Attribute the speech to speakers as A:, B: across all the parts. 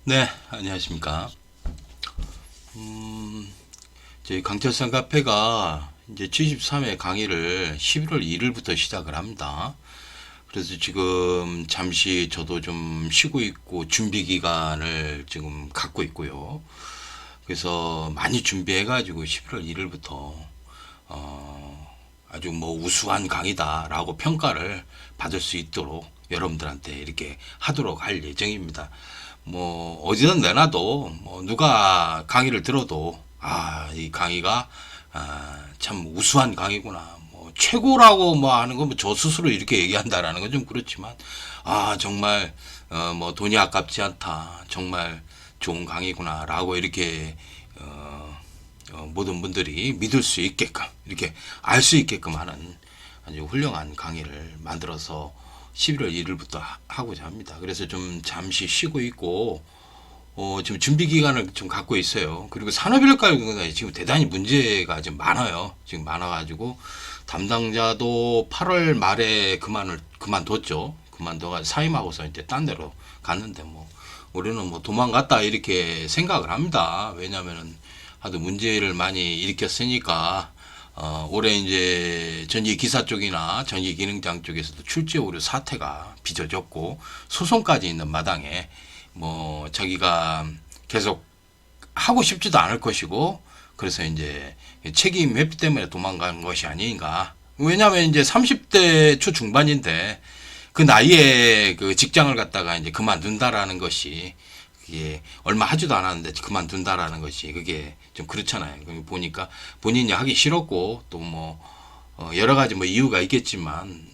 A: 네, 안녕하십니까. 음, 저희 강철상 카페가 이제 73회 강의를 11월 1일부터 시작을 합니다. 그래서 지금 잠시 저도 좀 쉬고 있고 준비 기간을 지금 갖고 있고요. 그래서 많이 준비해가지고 11월 1일부터 아주 뭐 우수한 강의다라고 평가를 받을 수 있도록 여러분들한테 이렇게 하도록 할 예정입니다. 뭐 어디든 내놔도 뭐 누가 강의를 들어도 이 강의가 참 우수한 강의구나. 뭐 최고라고 뭐 하는 건 뭐 저 스스로 이렇게 얘기한다라는 건 좀 그렇지만 정말 뭐 돈이 아깝지 않다. 정말 좋은 강의구나라고 이렇게 모든 분들이 믿을 수 있게끔 이렇게 알 수 있게끔 하는 아주 훌륭한 강의를 만들어서 11월 1일부터 하고자 합니다. 그래서 좀 잠시 쉬고 있고 지금 준비 기간을 좀 갖고 있어요. 그리고 산업인력가가 지금 대단히 문제가 지금 많아요. 지금 많아가지고 담당자도 8월 말에 그만뒀죠. 그만둬가 사임하고서 이제 딴 데로 갔는데 뭐 우리는 뭐 도망갔다 이렇게 생각을 합니다. 왜냐면은 하도 문제를 많이 일으켰으니까 올해 이제 전기 기사 쪽이나 전기 기능장 쪽에서도 출제 오류 사태가 빚어졌고 소송까지 있는 마당에 뭐 자기가 계속 하고 싶지도 않을 것이고 그래서 이제 책임 회피 때문에 도망간 것이 아닌가. 왜냐하면 이제 30대 초중반인데 그 나이에 그 직장을 갖다가 이제 그만둔다라는 것이 그게 얼마 하지도 않았는데 그만둔다라는 것이 그게 좀 그렇잖아요. 보니까 본인이 하기 싫었고 또 뭐 여러 가지 뭐 이유가 있겠지만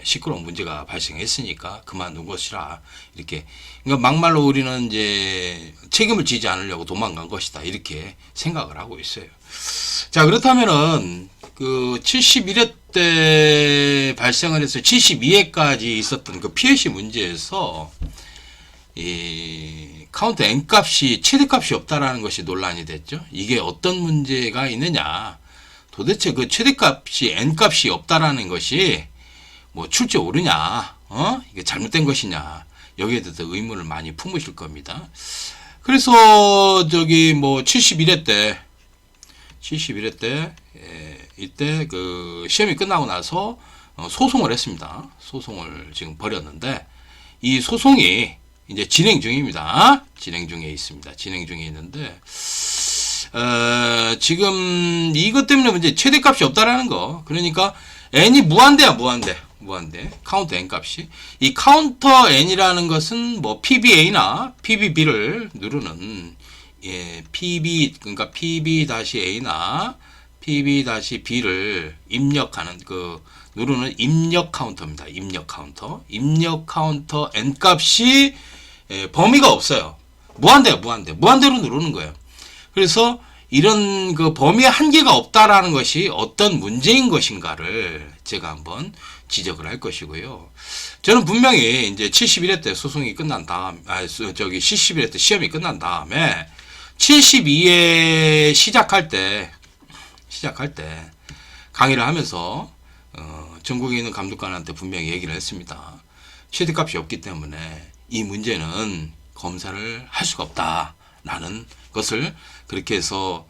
A: 시끄러운 문제가 발생했으니까 그만둔 것이라 이렇게 그러니까 막말로 우리는 이제 책임을 지지 않으려고 도망간 것이다 이렇게 생각을 하고 있어요. 자 그렇다면은 그 71회 때 발생을 해서 72회까지 있었던 그 PLC 문제에서 이 카운트 n 값이 최대값이 없다라는 것이 논란이 됐죠. 이게 어떤 문제가 있느냐? 도대체 그 최대값이 n 값이 없다라는 것이 뭐 출제 오르냐? 이게 잘못된 것이냐? 여기에 대해서 의문을 많이 품으실 겁니다. 그래서 저기 뭐 71회 때 이때 그 시험이 끝나고 나서 소송을 했습니다. 소송을 지금 벌였는데 이 소송이 이제 진행 중입니다. 진행 중에 있습니다. 진행 중에 있는데 지금 이것 때문에 문제 최대값이 없다라는 거. 그러니까 n이 무한대야 무한대. 카운터 n 값이 이 카운터 n이라는 것은 뭐 PBA나 PBB를 누르는 PB 그러니까 PB-A나 PB-B를 입력하는 그 누르는 입력 카운터입니다. 입력 카운터 n 값이 범위가 없어요. 무한대로 누르는 거예요. 그래서 이런 그 범위의 한계가 없다라는 것이 어떤 문제인 것인가를 제가 한번 지적을 할 것이고요. 저는 분명히 이제 71회 때 소송이 끝난 다음, 71회 때 시험이 끝난 다음에 72회 시작할 때 강의를 하면서 전국에 있는 감독관한테 분명히 얘기를 했습니다. 최대값이 없기 때문에 이 문제는 검사를 할 수가 없다라는 것을 그렇게 해서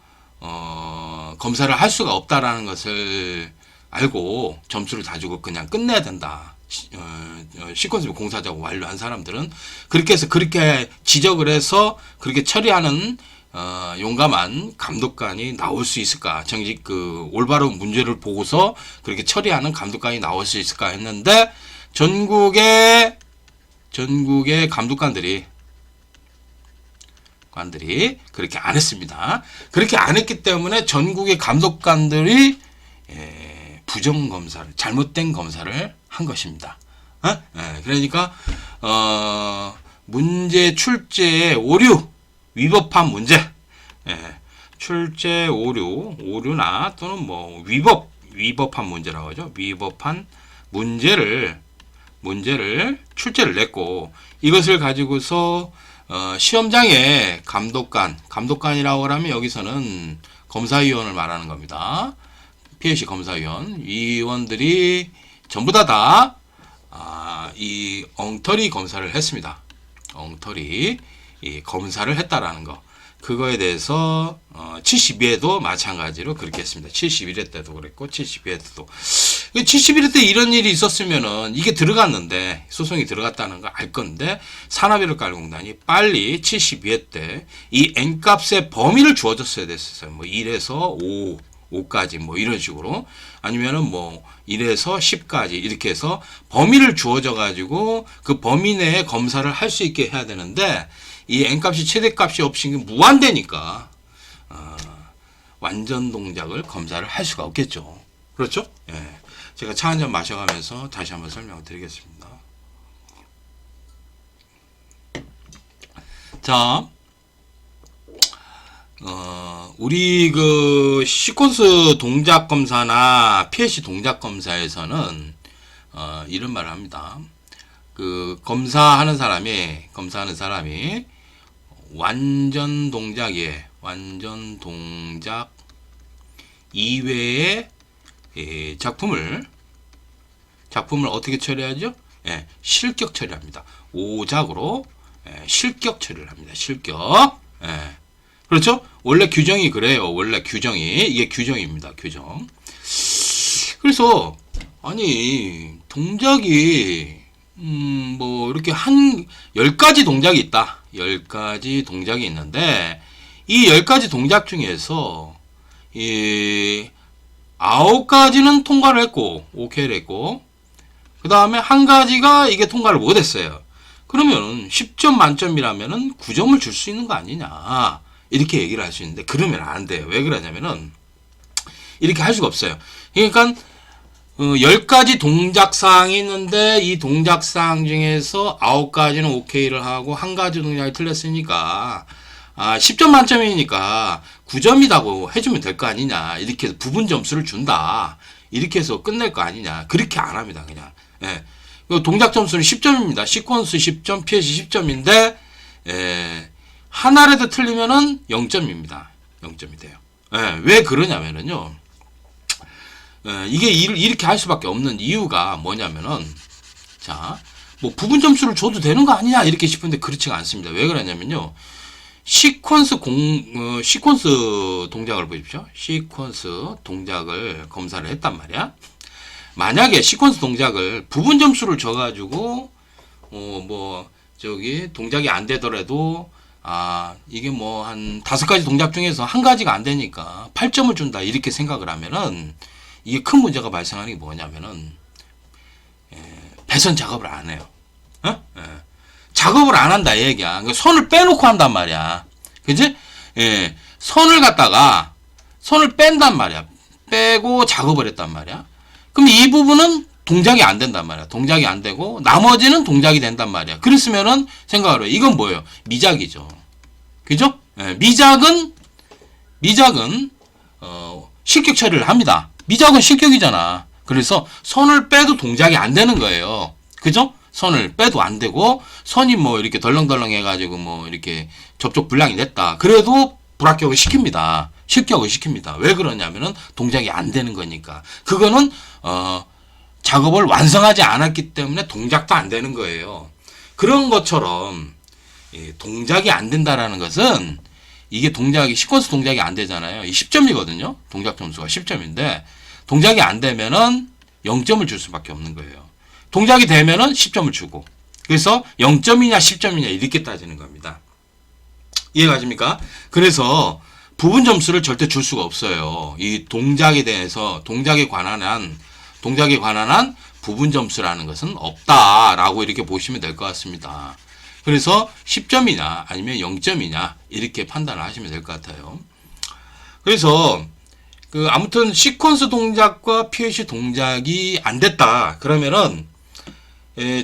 A: 검사를 할 수가 없다라는 것을 알고 점수를 다 주고 그냥 끝내야 된다. 시퀀스 공사자고 완료한 사람들은 그렇게 해서 그렇게 지적을 해서 그렇게 처리하는 용감한 감독관이 나올 수 있을까? 정직 그 올바른 문제를 보고서 그렇게 처리하는 감독관이 나올 수 있을까 했는데 전국의 감독관들이 그렇게 안 했습니다. 그렇게 안 했기 때문에 전국의 감독관들이 부정 검사를 잘못된 검사를 한 것입니다. 그러니까 문제 출제의 오류 위법한 문제, 출제 오류나 또는 뭐 위법한 문제라고 하죠. 위법한 문제를 출제를 냈고 이것을 가지고서 시험장에 감독관이라고 하면 여기서는 검사위원을 말하는 겁니다. PLC 검사위원들이 전부 다 이 엉터리 검사를 했습니다. 엉터리 이 검사를 했다라는 거. 그거에 대해서 72회도 마찬가지로 그렇게 했습니다. 71회 때도 그랬고 72회 때도 71회 때 이런 일이 있었으면은 이게 들어갔는데 소송이 들어갔다는 거 알 건데 산업인력관리공단이 빨리 72회 때 이 N값의 범위를 주어줬어야 됐어요. 뭐 1에서 5까지 뭐 이런 식으로 아니면은 뭐 1에서 10까지 이렇게 해서 범위를 주어져 가지고 그 범위 내에 검사를 할 수 있게 해야 되는데 이 N값이 최대값이 없이 무한대니까 완전 동작을 검사를 할 수가 없겠죠. 그렇죠? 예. 제가 차 한 잔 마셔가면서 다시 한번 설명을 드리겠습니다. 자, 우리 그 시퀀스 동작 검사나 PLC 동작 검사에서는 이런 말을 합니다. 그 검사하는 사람이 완전 동작에 완전 동작 이외의 작품을 어떻게 처리하죠? 예, 실격 처리합니다. 오작으로 실격 처리를 합니다. 실격. 예. 그렇죠? 원래 규정이 그래요. 원래 규정이 이게 규정입니다. 규정. 그래서 아니 동작이 뭐 이렇게 한 10가지 동작이 있다. 10가지 동작이 있는데 이 10가지 동작 중에서 이 9가지는 통과를 했고 오케이를 했고 그 다음에 한 가지가 이게 통과를 못했어요. 그러면 10점 만점이라면은 9점을 줄 수 있는 거 아니냐 이렇게 얘기를 할 수 있는데 그러면 안 돼요. 왜 그러냐면은 이렇게 할 수가 없어요. 그러니까 10가지 동작사항이 있는데 이 동작사항 중에서 9가지는 오케이를 하고 한 가지 동작이 틀렸으니까 10점 만점이니까 9점이라고 해주면 될 거 아니냐 이렇게 해서 부분 점수를 준다 이렇게 해서 끝낼 거 아니냐 그렇게 안 합니다. 그냥 예. 동작 점수는 10점입니다. 시퀀스 10점, PLC 10점인데 하나라도 틀리면은 0점입니다. 0점이 돼요. 예. 왜 그러냐면은요. 이게 이렇게 할 수밖에 없는 이유가 뭐냐면은 자, 뭐 부분 점수를 줘도 되는 거 아니냐 이렇게 싶은데 그렇지가 않습니다. 왜 그러냐면요. 시퀀스 동작을 보십시오. 시퀀스 동작을 검사를 했단 말이야. 만약에 시퀀스 동작을 부분 점수를 줘가지고 뭐 저기 동작이 안 되더라도 이게 뭐 한 5가지 동작 중에서 한 가지가 안 되니까 8점을 준다 이렇게 생각을 하면은 이게 큰 문제가 발생하는 게 뭐냐면은 배선 작업을 안 해요. 작업을 안 한다 이 얘기야. 그러니까 손을 빼놓고 한단 말이야. 그지? 예. 손을 뺀단 말이야. 빼고 작업을 했단 말이야. 그럼 이 부분은 동작이 안 된단 말이야. 동작이 안 되고 나머지는 동작이 된단 말이야. 그랬으면은 생각을 해. 이건 뭐예요? 미작이죠. 그죠? 예. 미작은 실격 처리를 합니다. 미작은 실격이잖아. 그래서 손을 빼도 동작이 안 되는 거예요. 그죠? 손을 빼도 안 되고 손이 뭐 이렇게 덜렁덜렁 해가지고 뭐 이렇게 접촉 불량이 됐다. 그래도 불합격을 시킵니다. 실격을 시킵니다. 왜 그러냐면은 동작이 안 되는 거니까. 그거는 작업을 완성하지 않았기 때문에 동작도 안 되는 거예요. 그런 것처럼 동작이 안 된다라는 것은 이게 동작이 시퀀스 동작이 안 되잖아요. 이 10점이거든요. 동작 점수가 10점인데 동작이 안 되면은 0점을 줄 수밖에 없는 거예요. 동작이 되면은 10점을 주고 그래서 0점이냐 10점이냐 이렇게 따지는 겁니다. 이해가십니까? 그래서 부분 점수를 절대 줄 수가 없어요. 이 동작에 대해서 동작에 관한 한 부분 점수라는 것은 없다라고 이렇게 보시면 될 것 같습니다. 그래서 10점이냐 아니면 0점이냐 이렇게 판단을 하시면 될 것 같아요. 그래서 아무튼 시퀀스 동작과 PLC 동작이 안 됐다. 그러면은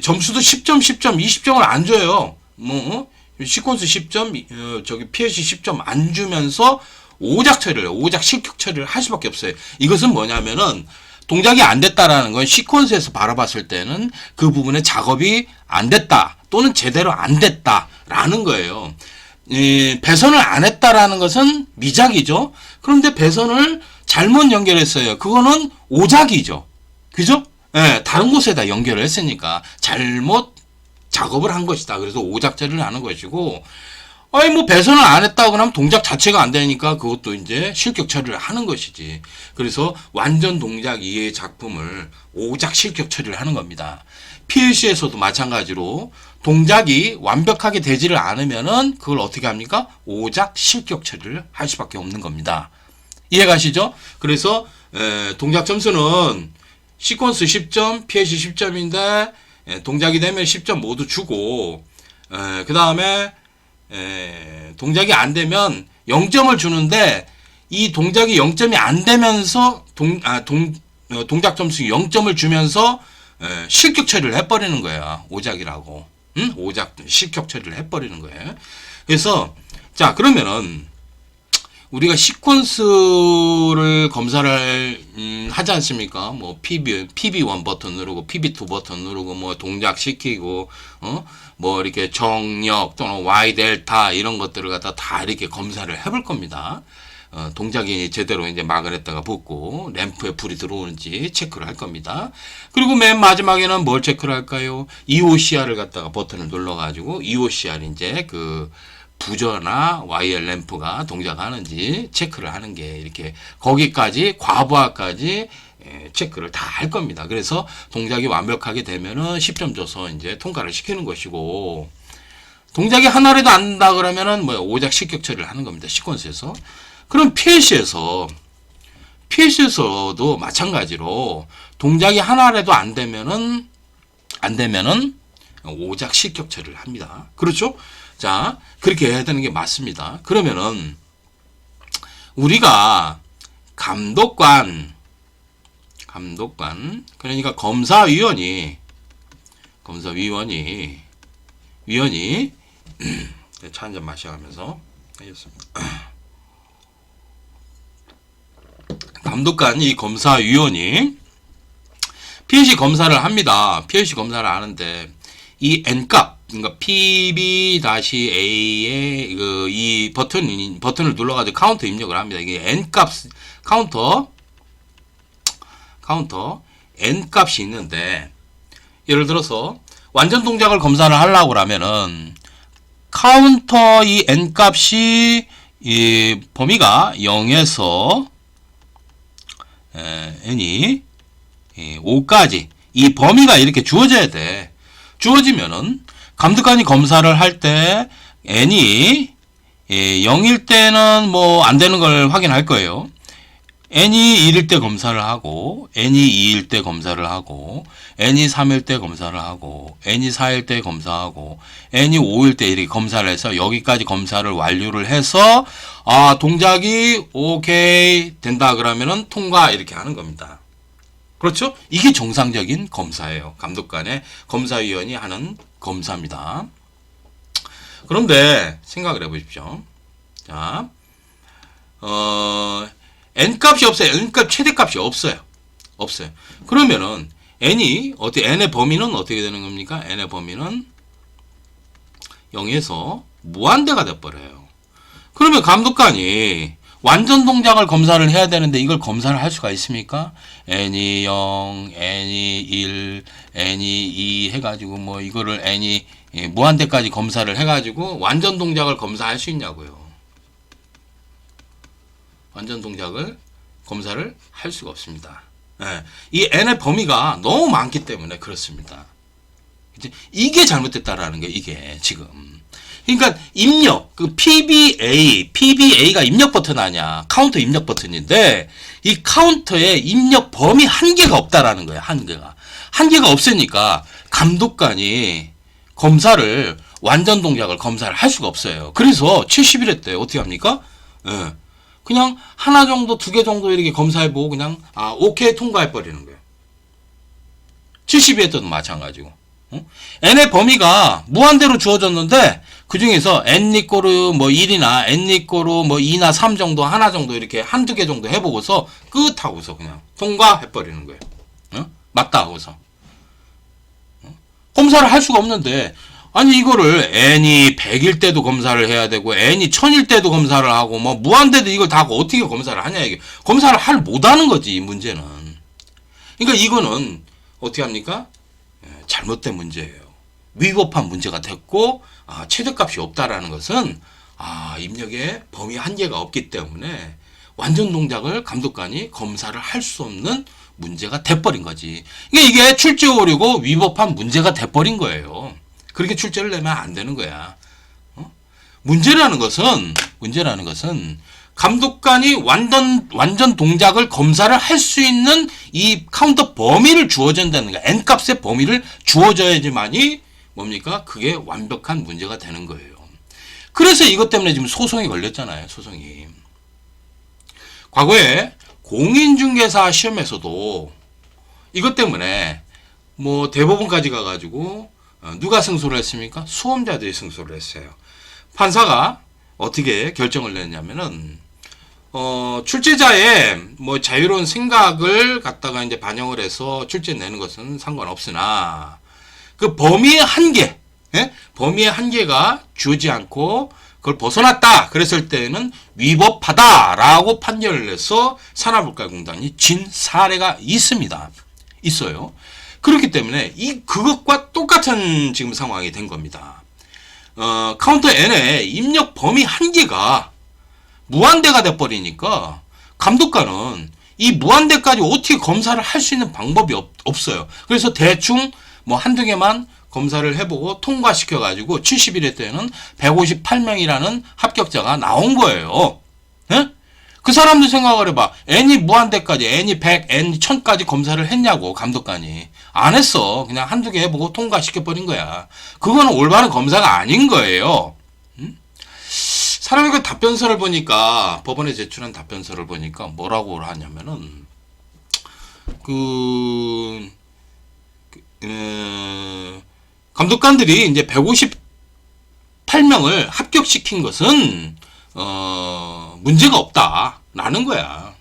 A: 점수도 10점, 10점, 20점을 안 줘요. 뭐 시퀀스 10점, 저기 PLC 10점 안 주면서 오작 처리를, 오작 실격 처리를 할 수밖에 없어요. 이것은 뭐냐면은 동작이 안 됐다라는 건 시퀀스에서 바라봤을 때는 그 부분에 작업이 안 됐다 또는 제대로 안 됐다라는 거예요. 배선을 안 했다라는 것은 미작이죠. 그런데 배선을 잘못 연결했어요. 그거는 오작이죠. 그죠? 예, 다른 곳에다 연결을 했으니까 잘못 작업을 한 것이다. 그래서 오작 처리를 하는 것이고, 아니 뭐 배선을 안 했다고 하면 동작 자체가 안 되니까 그것도 이제 실격 처리를 하는 것이지. 그래서 완전 동작 이외의 작품을 오작 실격 처리를 하는 겁니다. PLC에서도 마찬가지로 동작이 완벽하게 되지를 않으면은 그걸 어떻게 합니까? 오작 실격 처리를 할 수밖에 없는 겁니다. 이해가시죠? 그래서 동작 점수는 시퀀스 10점, PLC 10점인데 동작이 되면 10점 모두 주고, 그 다음에 동작이 안 되면 0점을 주는데, 이 동작이 0점이 안 되면서 동작 점수 0점을 주면서 실격 처리를 해버리는 거야. 오작이라고. 응? 오작 실격 처리를 해버리는 거예요. 그래서 자, 그러면은 우리가 시퀀스를 검사를 하지 않습니까? 뭐 PB1 버튼 누르고 PB2 버튼 누르고 뭐 동작 시키고 뭐 이렇게 정력 또는 Y 델타 이런 것들을 갖다 다 이렇게 검사를 해볼 겁니다. 동작이 제대로 이제 막을 했다가 붙고 램프에 불이 들어오는지 체크를 할 겁니다. 그리고 맨 마지막에는 뭘 체크를 할까요? EOCR을 갖다가 버튼을 눌러가지고 EOCR 이제 그 부저나 YL 램프가 동작하는지 체크를 하는 게 이렇게 거기까지 과부하까지 체크를 다 할 겁니다. 그래서 동작이 완벽하게 되면은 10점 줘서 이제 통과를 시키는 것이고, 동작이 하나라도 안 된다 그러면은 뭐 오작 실격 처리를 하는 겁니다. 시퀀스에서. 그럼 PLC에서도 마찬가지로 동작이 하나라도 안 되면은 오작 실격 처리를 합니다. 그렇죠? 자, 그렇게 해야 되는 게 맞습니다. 그러면은 우리가 감독관 그러니까 검사위원이 차 한잔 마셔가면서 하겠습니다. 감독관 이 검사위원이 PLC 검사를 합니다. PLC 검사를 하는데 이 N값, 그러니까 PB-A의 이 버튼을 눌러가지고 카운터 입력을 합니다. 이게 N값, 카운터 N값이 있는데, 예를 들어서 완전 동작을 검사를 하려고 하면은 카운터 이 N값이 이 범위가 0에서 N이 5까지 이 범위가 이렇게 주어져야 돼. 주어지면은 감독관이 검사를 할 때 N이 0일 때는 뭐 안 되는 걸 확인할 거예요. N이 1일 때 검사를 하고, N이 2일 때 검사를 하고, N이 3일 때 검사를 하고, N이 4일 때 검사하고, N이 5일 때 이렇게 검사를 해서 여기까지 검사를 완료를 해서 동작이 오케이 된다 그러면은 통과 이렇게 하는 겁니다. 그렇죠? 이게 정상적인 검사예요. 감독관의 검사위원이 하는 검사입니다. 그런데 생각을 해보십시오. 자, N값이 없어요. N값 최대값이 없어요. 그러면은 N의 범위는 어떻게 되는 겁니까? N의 범위는 0에서 무한대가 돼버려요. 그러면 감독관이 완전 동작을 검사를 해야 되는데 이걸 검사를 할 수가 있습니까? N이 0, N이 1, N이 2 해가지고 뭐 이거를 N이 무한대까지 검사를 해가지고 완전 동작을 검사할 수 있냐고요. 완전 동작을 검사를 할 수가 없습니다. 이 N의 범위가 너무 많기 때문에 그렇습니다. 이게 잘못됐다라는 게 이게 지금. 그러니까 입력, 그 PBA가 입력 버튼 아니야. 카운터 입력 버튼인데 이 카운터에 입력 범위 한계가 없다라는 거예요. 한계가 없으니까 감독관이 검사를 완전 동작을 검사를 할 수가 없어요. 그래서 70일 때 어떻게 합니까? 그냥 하나 정도, 두 개 정도 이렇게 검사해보고 그냥 오케이 통과해버리는 거예요. 72회 때도 마찬가지고. N의 범위가 무한대로 주어졌는데 그 중에서 N 이꼬르 뭐 1이나 N 이꼬르 뭐 2나 3 정도, 하나 정도 이렇게 한두 개 정도 해보고서 끝하고서 그냥 통과해버리는 거예요. 맞다 하고서. 검사를 할 수가 없는데, 아니 이거를 N이 100일 때도 검사를 해야 되고 N이 1000일 때도 검사를 하고 뭐 무한대도 이걸 다 어떻게 검사를 하냐 이게. 검사를 못하는 거지 이 문제는. 그러니까 이거는 어떻게 합니까? 잘못된 문제예요. 위법한 문제가 됐고 최저값이 없다라는 것은 입력의 범위 한계가 없기 때문에 완전 동작을 감독관이 검사를 할 수 없는 문제가 돼버린 거지. 이게 출제 오류고 위법한 문제가 돼버린 거예요. 그렇게 출제를 내면 안 되는 거야. 문제라는 것은 감독관이 완전 동작을 검사를 할 수 있는 이 카운터 범위를 주어진다는 거야. n값의 범위를 주어져야지만이 뭡니까? 그게 완벽한 문제가 되는 거예요. 그래서 이것 때문에 지금 소송이 걸렸잖아요. 소송이. 과거에 공인중개사 시험에서도 이것 때문에 뭐 대법원까지 가가지고 누가 승소를 했습니까? 수험자들이 승소를 했어요. 판사가 어떻게 결정을 냈냐면은 출제자의 뭐 자유로운 생각을 갖다가 이제 반영을 해서 출제 내는 것은 상관없으나 그 범위의 한계, 범위의 한계가 주지 않고 그걸 벗어났다. 그랬을 때는 위법하다라고 판결을 해서 산하물가공단이 진 사례가 있습니다. 있어요. 그렇기 때문에 그것과 똑같은 지금 상황이 된 겁니다. 카운터 N의 입력 범위 한계가 무한대가 돼버리니까 감독관은 이 무한대까지 어떻게 검사를 할 수 있는 방법이 없어요. 그래서 대충 뭐 한두 개만 검사를 해보고 통과시켜가지고 71회 때는 158명이라는 합격자가 나온 거예요. 네? 그 사람들 생각을 해봐. N이 무한대까지, N이 100, N이 1000까지 검사를 했냐고, 감독관이. 안 했어. 그냥 한두 개 해보고 통과시켜버린 거야. 그거는 올바른 검사가 아닌 거예요. 사람이 그 답변서를 보니까, 법원에 제출한 답변서를 보니까 뭐라고 하냐면은, 감독관들이 이제 158명을 합격시킨 것은 문제가 없다라는 거야.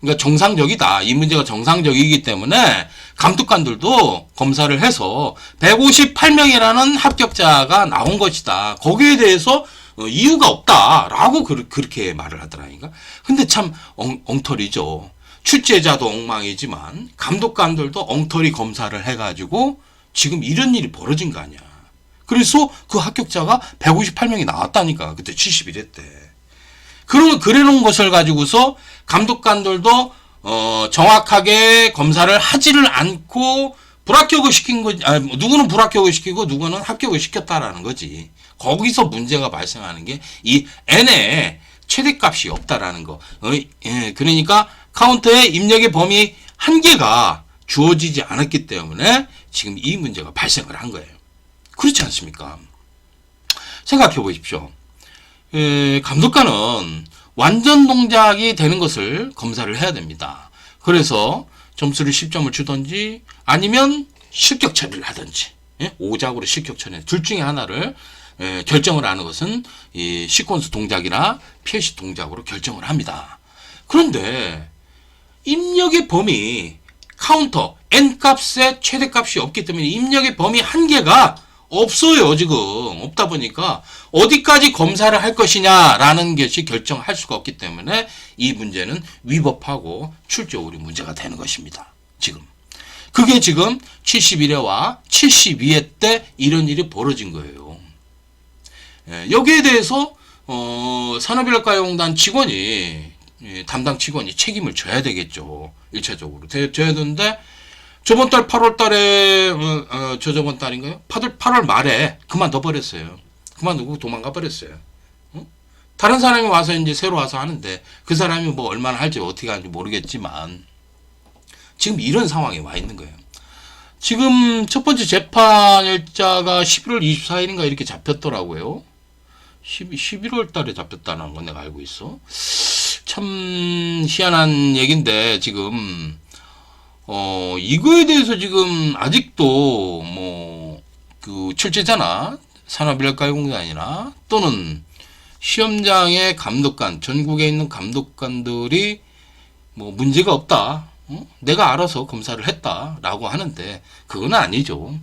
A: 그러니까 정상적이다. 이 문제가 정상적이기 때문에 감독관들도 검사를 해서 158명이라는 합격자가 나온 것이다. 거기에 대해서 이유가 없다라고 그렇게 말을 하더라니까. 근데 참 엉터리죠. 출제자도 엉망이지만 감독관들도 엉터리 검사를 해가지고 지금 이런 일이 벌어진 거 아니야. 그래서 그 합격자가 158명이 나왔다니까. 그때 71회 때. 그래 놓은 것을 가지고서 감독관들도 정확하게 검사를 하지를 않고 불합격을 시킨 거지. 누구는 불합격을 시키고 누구는 합격을 시켰다라는 거지. 거기서 문제가 발생하는 게 이 n의 최대값이 없다라는 거. 그러니까 카운터의 입력의 범위 한계가 주어지지 않았기 때문에 지금 이 문제가 발생을 한 거예요. 그렇지 않습니까? 생각해 보십시오. 감독관은 완전 동작이 되는 것을 검사를 해야 됩니다. 그래서 점수를 10점을 주든지 아니면 실격 처리를 하든지, 오작으로 실격 처리, 둘 중에 하나를 결정을 하는 것은 이 시퀀스 동작이나 PLC 동작으로 결정을 합니다. 그런데 입력의 범위 카운터 n값의 최대값이 없기 때문에 입력의 범위 한계가 없어요. 지금 없다 보니까 어디까지 검사를 할 것이냐라는 것이 결정할 수가 없기 때문에 이 문제는 위법하고 출제 오류 문제가 되는 것입니다. 지금 그게 지금 71회와 72회 때 이런 일이 벌어진 거예요. 여기에 대해서 산업인력가용단 직원이 담당 직원이 책임을 져야 되겠죠. 1차적으로 져야 되는데 저번 달 8월 달에 저번 달인가요? 8월 말에 그만둬 버렸어요. 그만두고 도망가 버렸어요. 다른 사람이 와서 이제 새로 와서 하는데 그 사람이 뭐 얼마나 할지 어떻게 하는지 모르겠지만 지금 이런 상황에 와 있는 거예요. 지금 첫 번째 재판 일자가 11월 24일인가 이렇게 잡혔더라고요. 11월 달에 잡혔다는 건 내가 알고 있어. 참 희한한 얘기인데 지금 이거에 대해서 지금 아직도 그 출제자나 산업인력가용단이나 또는 시험장의 감독관, 전국에 있는 감독관들이 문제가 없다. 내가 알아서 검사를 했다라고 하는데 그건 아니죠.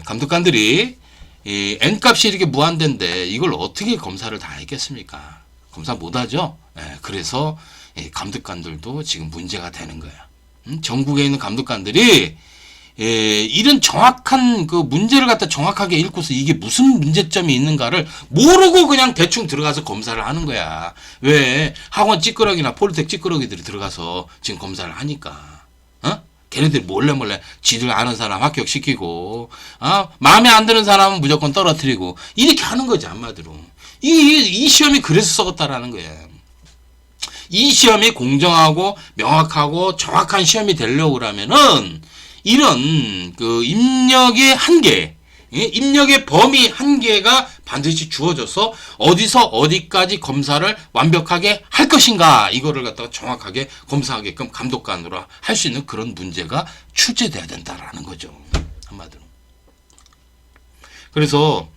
A: 감독관들이 이 n값이 이렇게 무한대인데 이걸 어떻게 검사를 다 했겠습니까? 검사 못하죠. 그래서 감독관들도 지금 문제가 되는 거야. 전국에 있는 감독관들이 이런 정확한 그 문제를 갖다 정확하게 읽고서 이게 무슨 문제점이 있는가를 모르고 그냥 대충 들어가서 검사를 하는 거야. 왜? 학원 찌끄러기나 폴텍 찌끄러기들이 들어가서 지금 검사를 하니까. 걔네들이 몰래 지들 아는 사람 합격시키고, 마음에 안 드는 사람은 무조건 떨어뜨리고, 이렇게 하는 거지, 한마디로. 이 시험이 그래서 썩었다라는 거야. 이 시험이 공정하고 명확하고 정확한 시험이 되려고 그러면은, 이런 그 입력의 한계, 입력의 범위 한계가 반드시 주어져서 어디서 어디까지 검사를 완벽하게 할 것인가 이거를 갖다가 정확하게 검사하게끔 감독관으로 할 수 있는 그런 문제가 출제돼야 된다라는 거죠. 한마디로. 그래서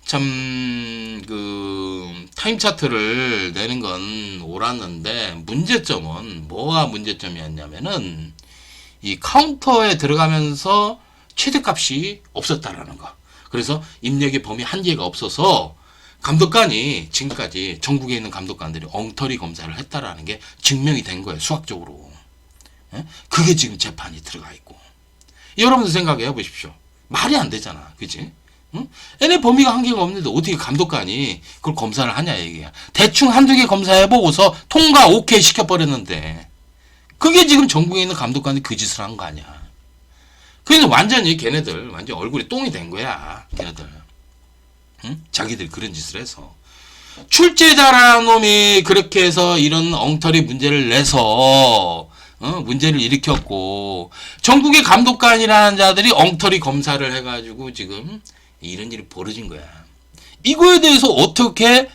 A: 참 그 타임 차트를 내는 건 옳았는데 문제점은 뭐가 문제점이었냐면은 이 카운터에 들어가면서 최대값이 없었다라는 거. 그래서 입력의 범위 한계가 없어서 감독관이 지금까지 전국에 있는 감독관들이 엉터리 검사를 했다라는 게 증명이 된 거예요. 수학적으로. 그게 지금 재판이 들어가 있고. 여러분들 생각해 보십시오. 말이 안 되잖아. 그치? N의 범위가 한계가 없는데 어떻게 감독관이 그걸 검사를 하냐 얘기야. 대충 한두 개 검사해보고서 통과 오케이 시켜버렸는데 그게 지금 전국에 있는 감독관이 그 짓을 한 거 아니야. 그래서 완전히 걔네들 완전 얼굴이 똥이 된 거야. 걔네들. 자기들이 그런 짓을 해서. 출제자라는 놈이 그렇게 해서 이런 엉터리 문제를 내서 문제를 일으켰고 전국의 감독관이라는 자들이 엉터리 검사를 해가지고 지금 이런 일이 벌어진 거야. 이거에 대해서 어떻게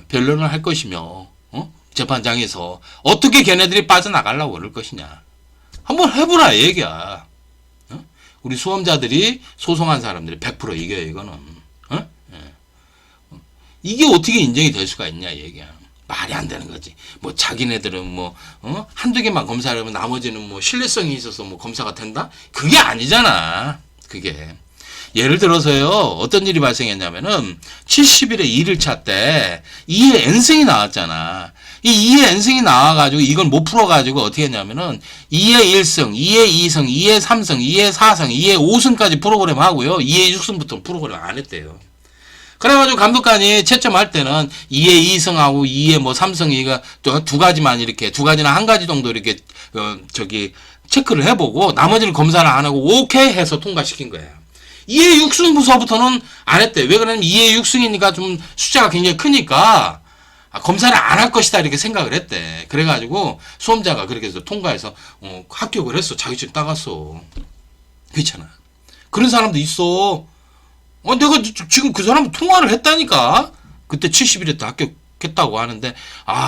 A: 변론을 할 것이며 재판장에서 어떻게 걔네들이 빠져나가려고 그럴 것이냐. 한번 해보라 얘기야. 우리 수험자들이 소송한 사람들이 100% 이겨요 이거는. 이게 어떻게 인정이 될 수가 있냐 얘기야. 말이 안 되는 거지. 뭐 자기네들은 뭐 한두 개만 검사를 하면 나머지는 뭐 신뢰성이 있어서 뭐 검사가 된다? 그게 아니잖아. 그게. 예를 들어서요. 어떤 일이 발생했냐면은 70일에 1일차 때 2의 n승이 나왔잖아. 이 2의 n승이 나와가지고 이걸 못 풀어가지고 어떻게 했냐면은 2의 1승, 2의 2승, 2의 3승, 2의 4승, 2의 5승까지 프로그램 하고요. 2의 6승부터 프로그램 안 했대요. 그래가지고 감독관이 채점할 때는 2의 2승하고 2의 뭐 3승이가 두 가지만 이렇게 두 가지나 한 가지 정도 이렇게 체크를 해보고 나머지는 검사를 안 하고 오케이 해서 통과시킨 거예요. 2의 6승부서부터는 안 했대. 왜 그러냐면 2의 6승이니까 좀 숫자가 굉장히 크니까 검사를 안 할 것이다 이렇게 생각을 했대. 그래가지고 수험자가 그렇게 해서 통과해서 합격을 했어. 자격증 따갔어. 그렇잖아. 그런 사람도 있어. 내가 지금 그 사람 통화를 했다니까. 그때 70일에 또 합격했다고 하는데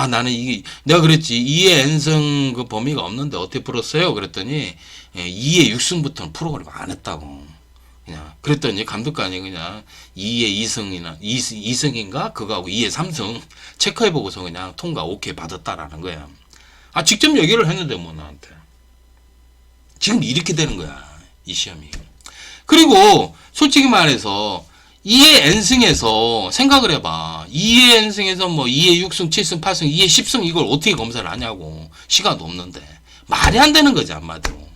A: 나는 이게 내가 그랬지 2의 n승 그 범위가 없는데 어떻게 풀었어요? 그랬더니 2의 6승부터는 프로그램 안 했다고. 그냥 그랬더니 감독관이 그냥 2의 2승이나 2승인가 그거하고 2의 3승 체크해보고서 그냥 통과 오케이 받았다라는 거야. 직접 얘기를 했는데 뭐 나한테. 지금 이렇게 되는 거야 이 시험이. 그리고 솔직히 말해서 2의 n승에서 생각을 해봐. 2의 n승에서 뭐 2의 6승, 7승, 8승, 2의 10승 이걸 어떻게 검사를 하냐고. 시간도 없는데. 말이 안 되는 거지 한마디로.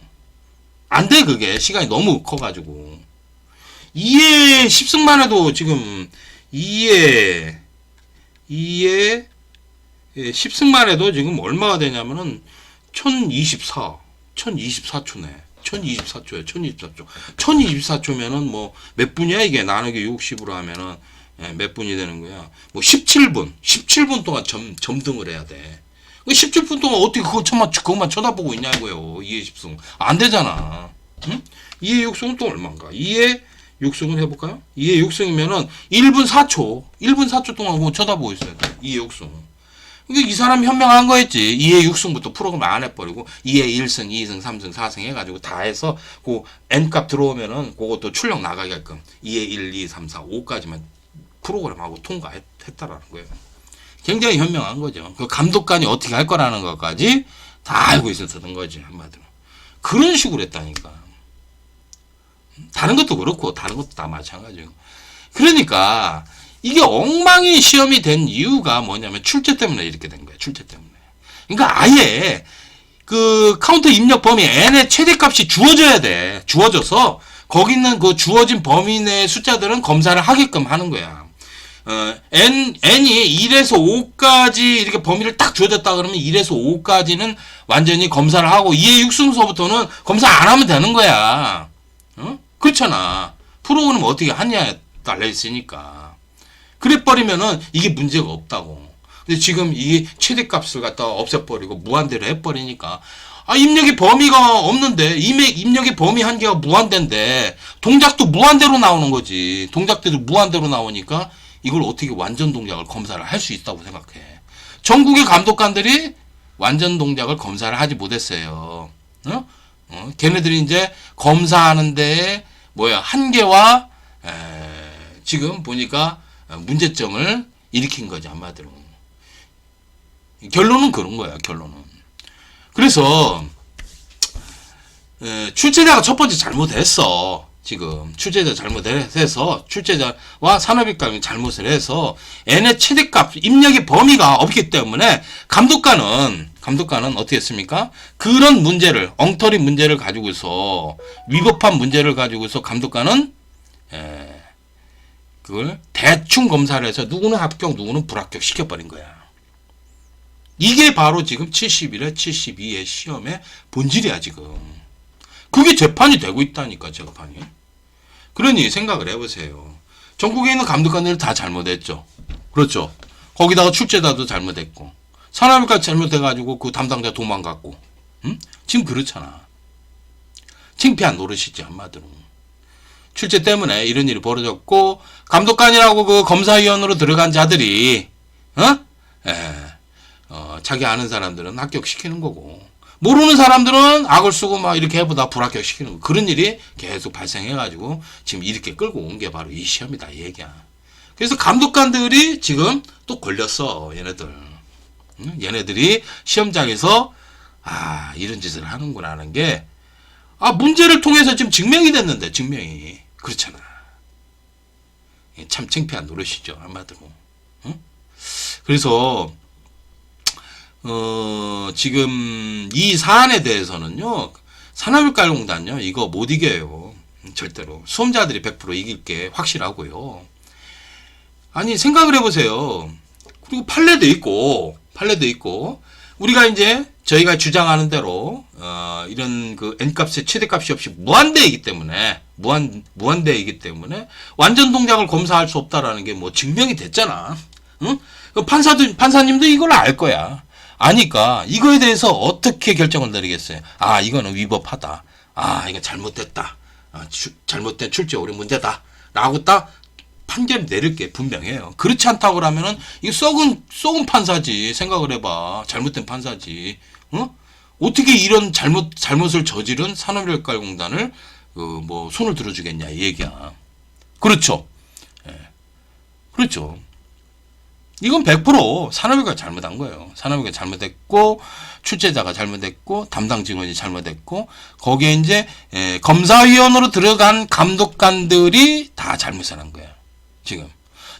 A: 안 돼 그게. 시간이 너무 커가지고. 2의 10승만 해도 지금 2의 10승만 해도 지금 얼마가 되냐면은 1024초네. 1024초야. 1024초. 1024초면은 뭐 몇 분이야 이게 나누기 60으로 하면은 몇 분이 되는 거야. 뭐 17분 동안 점등을 해야 돼. 17분 동안 어떻게 그것만 쳐다보고 있냐고요. 2의 10승. 안 되잖아. 응? 2의 6승은 또 얼마인가? 2의 6승을 해볼까요? 2의 6승이면은 1분 4초 동안 그거 쳐다보고 있어야 돼. 2의 6승. 그러니까 이 사람이 현명한 거였지. 2의 6승부터 프로그램 안 해버리고 2의 1승, 2승, 3승, 4승 해가지고 다 해서 그 n값 들어오면은 그것도 출력 나가게끔 2의 1, 2, 3, 4, 5까지만 프로그램하고 통과했다라는 거예요. 굉장히 현명한 거죠. 그 감독관이 어떻게 할 거라는 것까지 다 알고 있었던 거지 한마디로. 그런 식으로 했다니까. 다른 것도 그렇고 다른 것도 다 마찬가지고. 그러니까 이게 엉망이 시험이 된 이유가 뭐냐면 출제 때문에 이렇게 된 거예요. 출제 때문에. 그러니까 아예 그 카운터 입력 범위 n의 최대값이 주어져야 돼. 주어져서 거기 있는 그 주어진 범위 내 숫자들은 검사를 하게끔 하는 거야. n이 1에서 5까지 이렇게 범위를 딱 주어졌다 그러면 1에서 5까지는 완전히 검사를 하고 2의 육승서부터는 검사 안 하면 되는 거야. 그렇잖아. 프로그램 어떻게 하냐에 달려 있으니까. 그래 버리면은 이게 문제가 없다고. 근데 지금 이 최대값을 갖다가 없애버리고 무한대로 해버리니까 입력의 범위가 없는데 입력의 범위 한계가 무한대인데 동작도 무한대로 나오는 거지. 동작들도 무한대로 나오니까 이걸 어떻게 완전 동작을 검사를 할 수 있다고 생각해. 전국의 감독관들이 완전 동작을 검사를 하지 못했어요. 걔네들이 이제 검사하는데 한계와 지금 보니까 문제점을 일으킨 거지 한마디로. 결론은 그런 거야. 결론은. 그래서 출제자가 첫 번째 잘못했어. 지금 출제자 잘못해서 출제자와 산업일감이 잘못을 해서 n의 최대값 입력의 범위가 없기 때문에 감독관은 어떻게 했습니까? 그런 문제를 엉터리 문제를 가지고서 위법한 문제를 가지고서 감독관은 그걸 대충 검사를 해서 누구는 합격 누구는 불합격 시켜버린 거야. 이게 바로 지금 71회 72회 시험의 본질이야 지금. 그게 재판이 되고 있다니까 재판이. 그러니 생각을 해보세요. 전국에 있는 감독관들이 다 잘못했죠. 그렇죠. 거기다가 출제자도 잘못했고 산업일까지 잘못해가지고 그 담당자 도망갔고 지금 그렇잖아. 창피한 노릇이지 한마디로. 출제 때문에 이런 일이 벌어졌고 감독관이라고 그 검사위원으로 들어간 자들이 자기 아는 사람들은 합격시키는 거고 모르는 사람들은 악을 쓰고 막 이렇게 해보다 불합격시키는 거. 그런 일이 계속 발생해가지고 지금 이렇게 끌고 온 게 바로 이 시험이다 이 얘기야. 그래서 감독관들이 지금 또 걸렸어 얘네들. 얘네들이 시험장에서 이런 짓을 하는구나 하는 게 문제를 통해서 지금 증명이 됐는데 증명이 그렇잖아. 참 창피한 노릇이죠 한마디로. 그래서 지금 이 사안에 대해서는요 산업일가공단요 이거 못 이겨요. 절대로 수험자들이 100% 이길 게 확실하고요. 아니 생각을 해보세요. 그리고 판례도 있고 우리가 이제 저희가 주장하는 대로 이런 그 n값의 최대값이 없이 무한대이기 때문에 완전 동작을 검사할 수 없다라는 게 뭐 증명이 됐잖아. 응? 판사님도 이걸 알 거야. 아니까 이거에 대해서 어떻게 결정을 내리겠어요? 이거는 위법하다. 이거 잘못됐다. 잘못된 출제 오류 문제다. 라고 딱 판결 내릴 게 분명해요. 그렇지 않다고 하면은 이거 썩은 판사지. 생각을 해봐. 잘못된 판사지. 어떻게 이런 잘못을 저지른 산업일가공단을 손을 들어주겠냐 이 얘기야. 그렇죠. 그렇죠. 이건 100% 산업일가 잘못한 거예요. 산업일가 잘못했고 출제자가 잘못했고 담당 직원이 잘못했고 거기에 이제 검사위원으로 들어간 감독관들이 다 잘못을 한 거야. 지금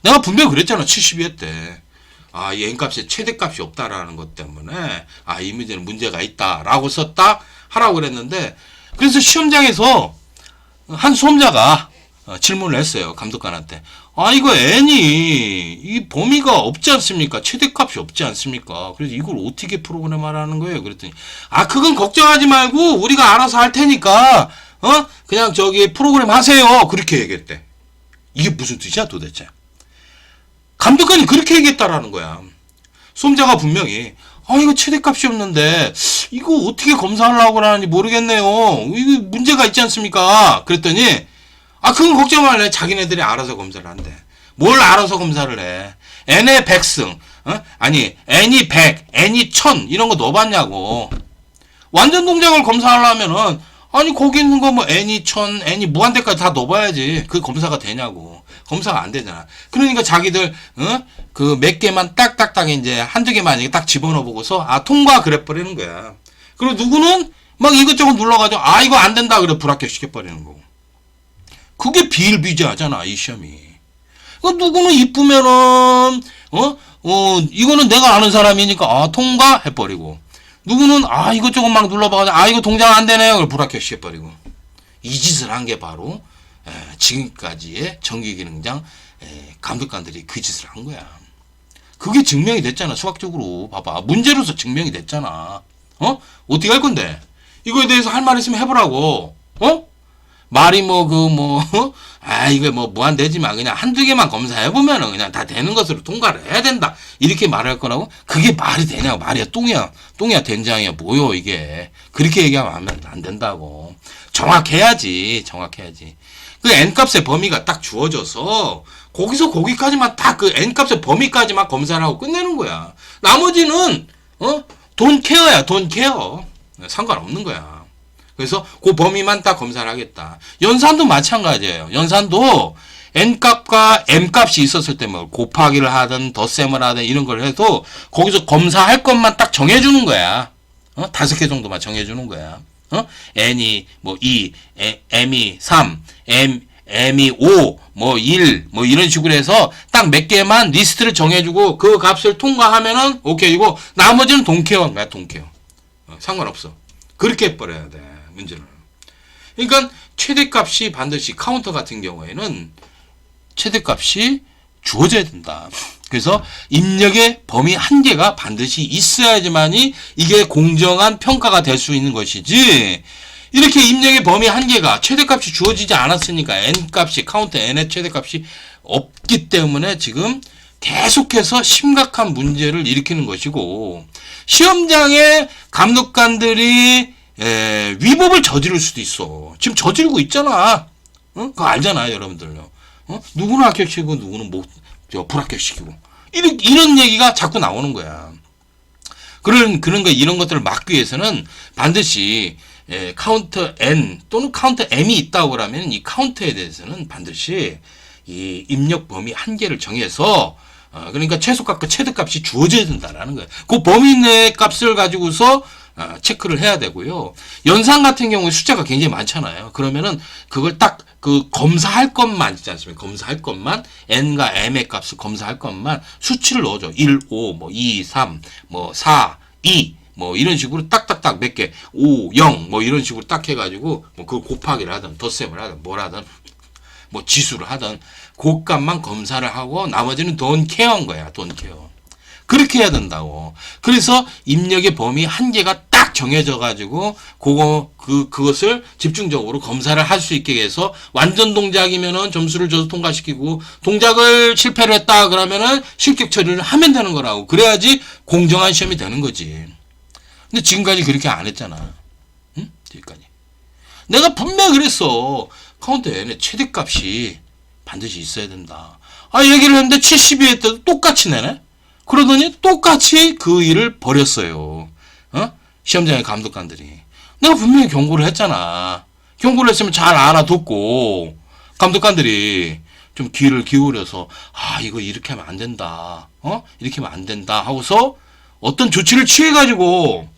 A: 내가 분명히 그랬잖아. 72회 때. 이 n값의 최대값이 없다라는 것 때문에 이 문제는 문제가 있다라고 썼다 하라고 그랬는데 그래서 시험장에서 한 수험자가 질문을 했어요. 감독관한테. 이거 n이 이 범위가 없지 않습니까? 최대값이 없지 않습니까? 그래서 이걸 어떻게 프로그램하라는 거예요? 그랬더니 그건 걱정하지 말고 우리가 알아서 할 테니까 그냥 저기 프로그램 하세요. 그렇게 얘기했대. 이게 무슨 뜻이야 도대체? 감독관이 그렇게 얘기했다라는 거야. 수험자가 분명히 이거 최대값이 없는데 이거 어떻게 검사하려고 하는지 모르겠네요. 이거 문제가 있지 않습니까? 그랬더니 그건 걱정 말래. 자기네들이 알아서 검사를 한대. 뭘 알아서 검사를 해. n의 100승, n이 100, n이 1000 이런 거 넣어봤냐고. 완전 동작을 검사하려면은 거기 있는 거 n이 1000, n이 무한대까지 다 넣어봐야지. 그 검사가 되냐고. 검사가 안 되잖아. 그러니까 자기들 그 몇 개만 딱딱딱 이제 한두 개만 이렇게 딱 집어넣어 보고서 통과 그래 버리는 거야. 그리고 누구는 막 이것저것 눌러가지고 이거 안 된다 그래 불합격 시켜버리는 거고. 그게 비일비재하잖아 이 시험이. 누구는 이쁘면은 이거는 내가 아는 사람이니까 통과 해버리고 누구는 이것저것 막 눌러봐가지고 이거 동작 안 되네요. 그걸 불합격시켜버리고. 이 짓을 한 게 바로 지금까지의 정기기능장 감독관들이 그 짓을 한 거야. 그게 증명이 됐잖아. 수학적으로 봐봐. 문제로서 증명이 됐잖아. 어떻게 할 건데? 이거에 대해서 할 말 있으면 해보라고. 말이 이거 무한대지만 그냥 한두 개만 검사해보면은 그냥 다 되는 것으로 통과를 해야 된다. 이렇게 말할 거라고? 그게 말이 되냐고. 말이야. 똥이야 된장이야. 뭐요 이게. 그렇게 얘기하면 안 된다고. 정확해야지. 그 n값의 범위가 딱 주어져서 거기서 거기까지만 딱 그 n값의 범위까지만 검사를 하고 끝내는 거야. 나머지는 돈 케어야. 돈 케어. 상관없는 거야. 그래서 그 범위만 딱 검사를 하겠다. 연산도 마찬가지예요. 연산도 n값과 m값이 있었을 때 뭐 곱하기를 하든 덧셈을 하든 이런 걸 해도 거기서 검사할 것만 딱 정해주는 거야. 5개 정도만 정해주는 거야. n이 2, m이 3, m이 5, 1, 이런 식으로 해서 딱 몇 개만 리스트를 정해주고 그 값을 통과하면은 오케이고 나머지는 동케어인 거야. 동케어. 상관없어. 그렇게 해버려야 돼. 문제를. 그러니까 최대값이 반드시 카운터 같은 경우에는 최대값이 주어져야 된다. 그래서 입력의 범위 한계가 반드시 있어야지만이 이게 공정한 평가가 될 수 있는 것이지, 이렇게 입력의 범위 한계가 최대값이 주어지지 않았으니까 n값이 카운터 n의 최대값이 없기 때문에 지금 계속해서 심각한 문제를 일으키는 것이고, 시험장에 감독관들이 위법을 저지를 수도 있어. 지금 저지르고 있잖아. 그거 알잖아, 여러분들요. 누구는 합격시키고 누구는 불합격시키고. 이런 얘기가 자꾸 나오는 거야. 이런 것들을 막기 위해서는 반드시 카운터 n 또는 카운터 m이 있다고 그러면 이 카운터에 대해서는 반드시 이 입력 범위 한계를 정해서 그러니까 최소값과 최대값이 주어져야 된다라는 거예요. 그 범위 내 값을 가지고서 체크를 해야 되고요. 연산 같은 경우에 숫자가 굉장히 많잖아요. 그러면은 그걸 딱 그 검사할 것만 있지 않습니까? 검사할 것만 n과 m의 값을 검사할 것만 수치를 넣어줘. 1, 5, 2, 3, 4, 2 이런 식으로 딱딱딱 몇 개, 5, 0 이런 식으로 딱 해가지고 그걸 곱하기를 하든 덧셈을 하든 뭘 하든 지수를 하든 그 값만 검사를 하고 나머지는 돈 케어인 거야. 돈 케어. 그렇게 해야 된다고. 그래서 입력의 범위 한계가 딱 정해져 가지고 그것을 집중적으로 검사를 할 수 있게 해서 완전 동작이면은 점수를 줘서 통과시키고, 동작을 실패를 했다 그러면은 실격 처리를 하면 되는 거라고. 그래야지 공정한 시험이 되는 거지. 근데 지금까지 그렇게 안 했잖아. 응? 지금까지. 내가 분명히 그랬어. 카운터 n의 최대값이 반드시 있어야 된다. 얘기를 했는데 72회 때도 똑같이 내네? 그러더니 똑같이 그 일을 벌였어요. 시험장의 감독관들이. 내가 분명히 경고를 했잖아. 경고를 했으면 잘 알아듣고 감독관들이 좀 귀를 기울여서 이거 이렇게 하면 안 된다. 이렇게 하면 안 된다 하고서 어떤 조치를 취해가지고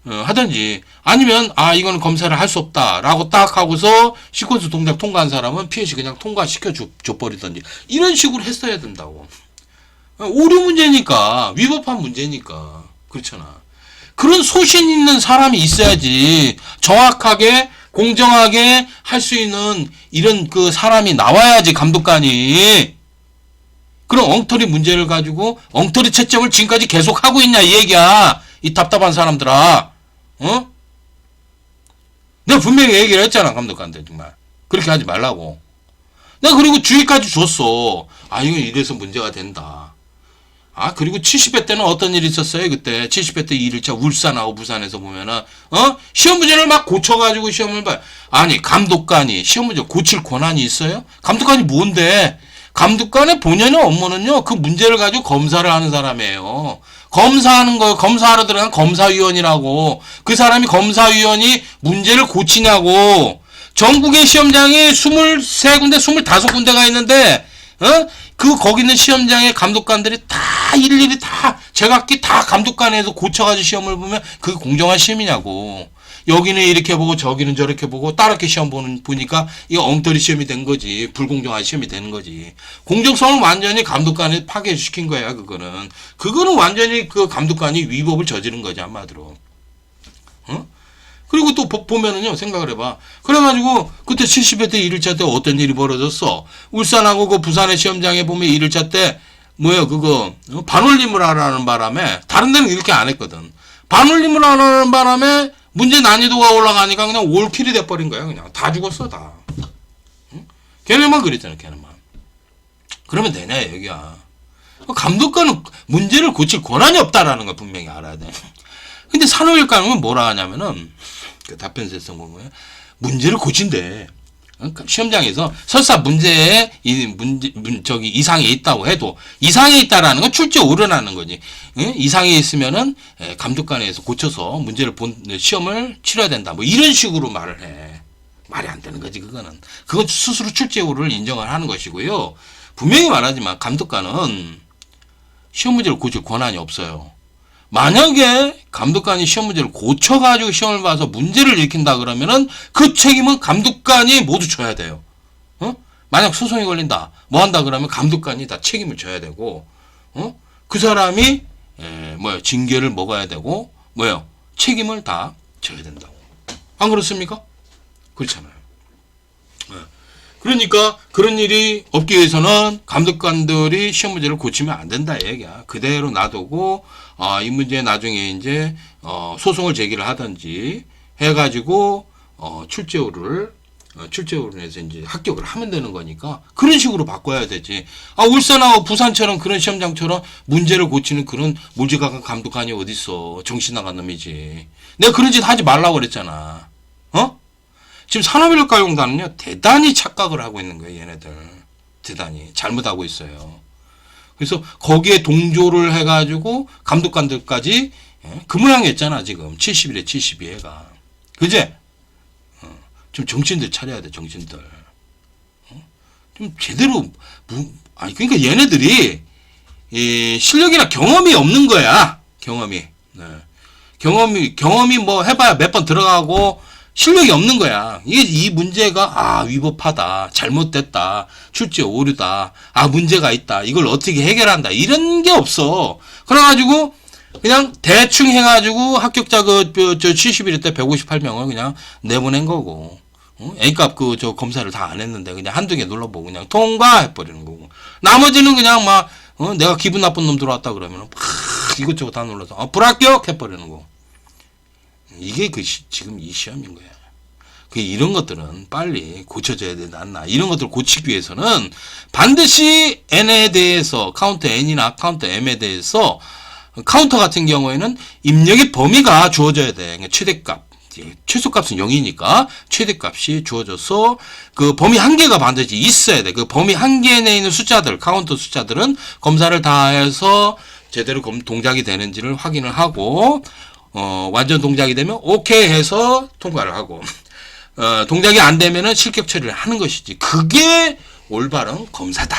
A: 하든지, 아니면 이거는 검사를 할 수 없다라고 딱 하고서 시퀀스 동작 통과한 사람은 피해시 그냥 통과시켜 줘버리든지 이런 식으로 했어야 된다고. 오류 문제니까, 위법한 문제니까. 그렇잖아. 그런 소신 있는 사람이 있어야지 정확하게 공정하게 할 수 있는 이런 그 사람이 나와야지, 감독관이. 그런 엉터리 문제를 가지고 엉터리 채점을 지금까지 계속 하고 있냐 이 얘기야. 이 답답한 사람들아. 내가 분명히 얘기를 했잖아, 감독관한테. 정말 그렇게 하지 말라고. 내가 그리고 주의까지 줬어. 이건 이래서 문제가 된다. 그리고 70회 때는 어떤 일이 있었어요? 그때 70회 때 2일차 울산하고 부산에서 보면은 시험 문제를 막 고쳐가지고 시험을 봐. 아니, 감독관이 시험 문제 고칠 권한이 있어요? 감독관이 뭔데? 감독관의 본연의 업무는요, 그 문제를 가지고 검사를 하는 사람이에요. 검사하는 거예요. 검사하러 들어간 검사위원이라고. 그 사람이 검사위원이 문제를 고치냐고. 전국의 시험장이 23군데, 25군데가 있는데, 거기 있는 시험장의 감독관들이 다 일일이 다 제각기 다 감독관에서 고쳐가지고 시험을 보면 그게 공정한 시험이냐고. 여기는 이렇게 보고 저기는 저렇게 보고 따랗게 시험 보니까 이거 엉터리 시험이 된 거지. 불공정한 시험이 되는 거지. 공정성을 완전히 감독관이 파괴시킨 거야. 그거는 완전히 그 감독관이 위법을 저지른 거지 한마디로. 어? 그리고 또 보면은요, 생각을 해봐. 그래가지고, 그때 70회 때 1일차 때 어떤 일이 벌어졌어? 울산하고 그 부산의 시험장에 보면 1일차 때, 반올림을 하라는 바람에, 다른 데는 이렇게 안 했거든. 반올림을 하라는 바람에, 문제 난이도가 올라가니까 그냥 올킬이 돼버린 거야, 그냥. 다 죽었어, 다. 응? 걔네만 그랬잖아, 걔네만. 그러면 되냐, 여기야. 감독관은 문제를 고칠 권한이 없다라는 걸 분명히 알아야 돼. 근데 산업일과는 뭐라 하냐면은, 그 답변세성 보면 문제를 고친대. 그러니까 시험장에서 설사 문제에 이상이 있다고 해도 이상이 있다라는 건 출제 오류라는 거지. 이상이 있으면은 감독관에서 고쳐서 문제를 시험을 치러야 된다. 뭐 이런 식으로 말을 해. 말이 안 되는 거지 그거는. 그건 스스로 출제 오류를 인정을 하는 것이고요. 분명히 말하지만 감독관은 시험 문제를 고칠 권한이 없어요. 만약에 감독관이 시험 문제를 고쳐가지고 시험을 봐서 문제를 일으킨다 그러면은 그 책임은 감독관이 모두 져야 돼요. 만약 소송이 걸린다, 뭐 한다 그러면 감독관이 다 책임을 져야 되고, 그 사람이, 징계를 먹어야 되고, 책임을 다 져야 된다고. 안 그렇습니까? 그렇잖아요. 그러니까 그런 일이 없기 위해서는 감독관들이 시험 문제를 고치면 안 된다 얘기야. 그대로 놔두고 이 문제 나중에 이제 소송을 제기를 하든지 해가지고 출제오류를 해서 이제 합격을 하면 되는 거니까 그런 식으로 바꿔야 되지. 울산하고 부산처럼 그런 시험장처럼 문제를 고치는 그런 몰지각한 감독관이 어딨어. 정신 나간 놈이지. 내가 그런 짓 하지 말라고 그랬잖아. 지금 산업인력가용단은요, 대단히 착각을 하고 있는 거예요, 얘네들. 대단히. 잘못하고 있어요. 그래서 거기에 동조를 해가지고 감독관들까지 그 모양이었잖아, 지금. 71에 72회가. 그제? 좀 정신들 차려야 돼, 정신들. 좀 제대로, 그러니까 얘네들이 실력이나 경험이 없는 거야, 경험이. 네. 경험이 뭐 해봐야 몇 번 들어가고, 실력이 없는 거야. 이 문제가, 위법하다. 잘못됐다. 출제 오류다. 문제가 있다. 이걸 어떻게 해결한다. 이런 게 없어. 그래가지고, 그냥 대충 해가지고 합격자 70일 때 158명을 그냥 내보낸 거고. A값 검사를 다 안 했는데 그냥 한두 개 눌러보고 그냥 통과해버리는 거고. 나머지는 그냥 내가 기분 나쁜 놈 들어왔다 그러면 이것저것 다 눌러서, 불합격! 해버리는 거고. 이게 지금 이 시험인 거야. 이런 것들은 빨리 고쳐져야 되지 않나. 이런 것들을 고치기 위해서는 반드시 N에 대해서, 카운터 N이나 카운터 M에 대해서, 카운터 같은 경우에는 입력의 범위가 주어져야 돼. 그러니까 최대값. 최소값은 0이니까 최대값이 주어져서 그 범위 한계가 반드시 있어야 돼. 그 범위 한계 내에 있는 숫자들, 카운터 숫자들은 검사를 다 해서 제대로 동작이 되는지를 확인을 하고, 완전 동작이 되면 오케이 해서 통과를 하고, 동작이 안 되면은 실격 처리를 하는 것이지. 그게 올바른 검사다.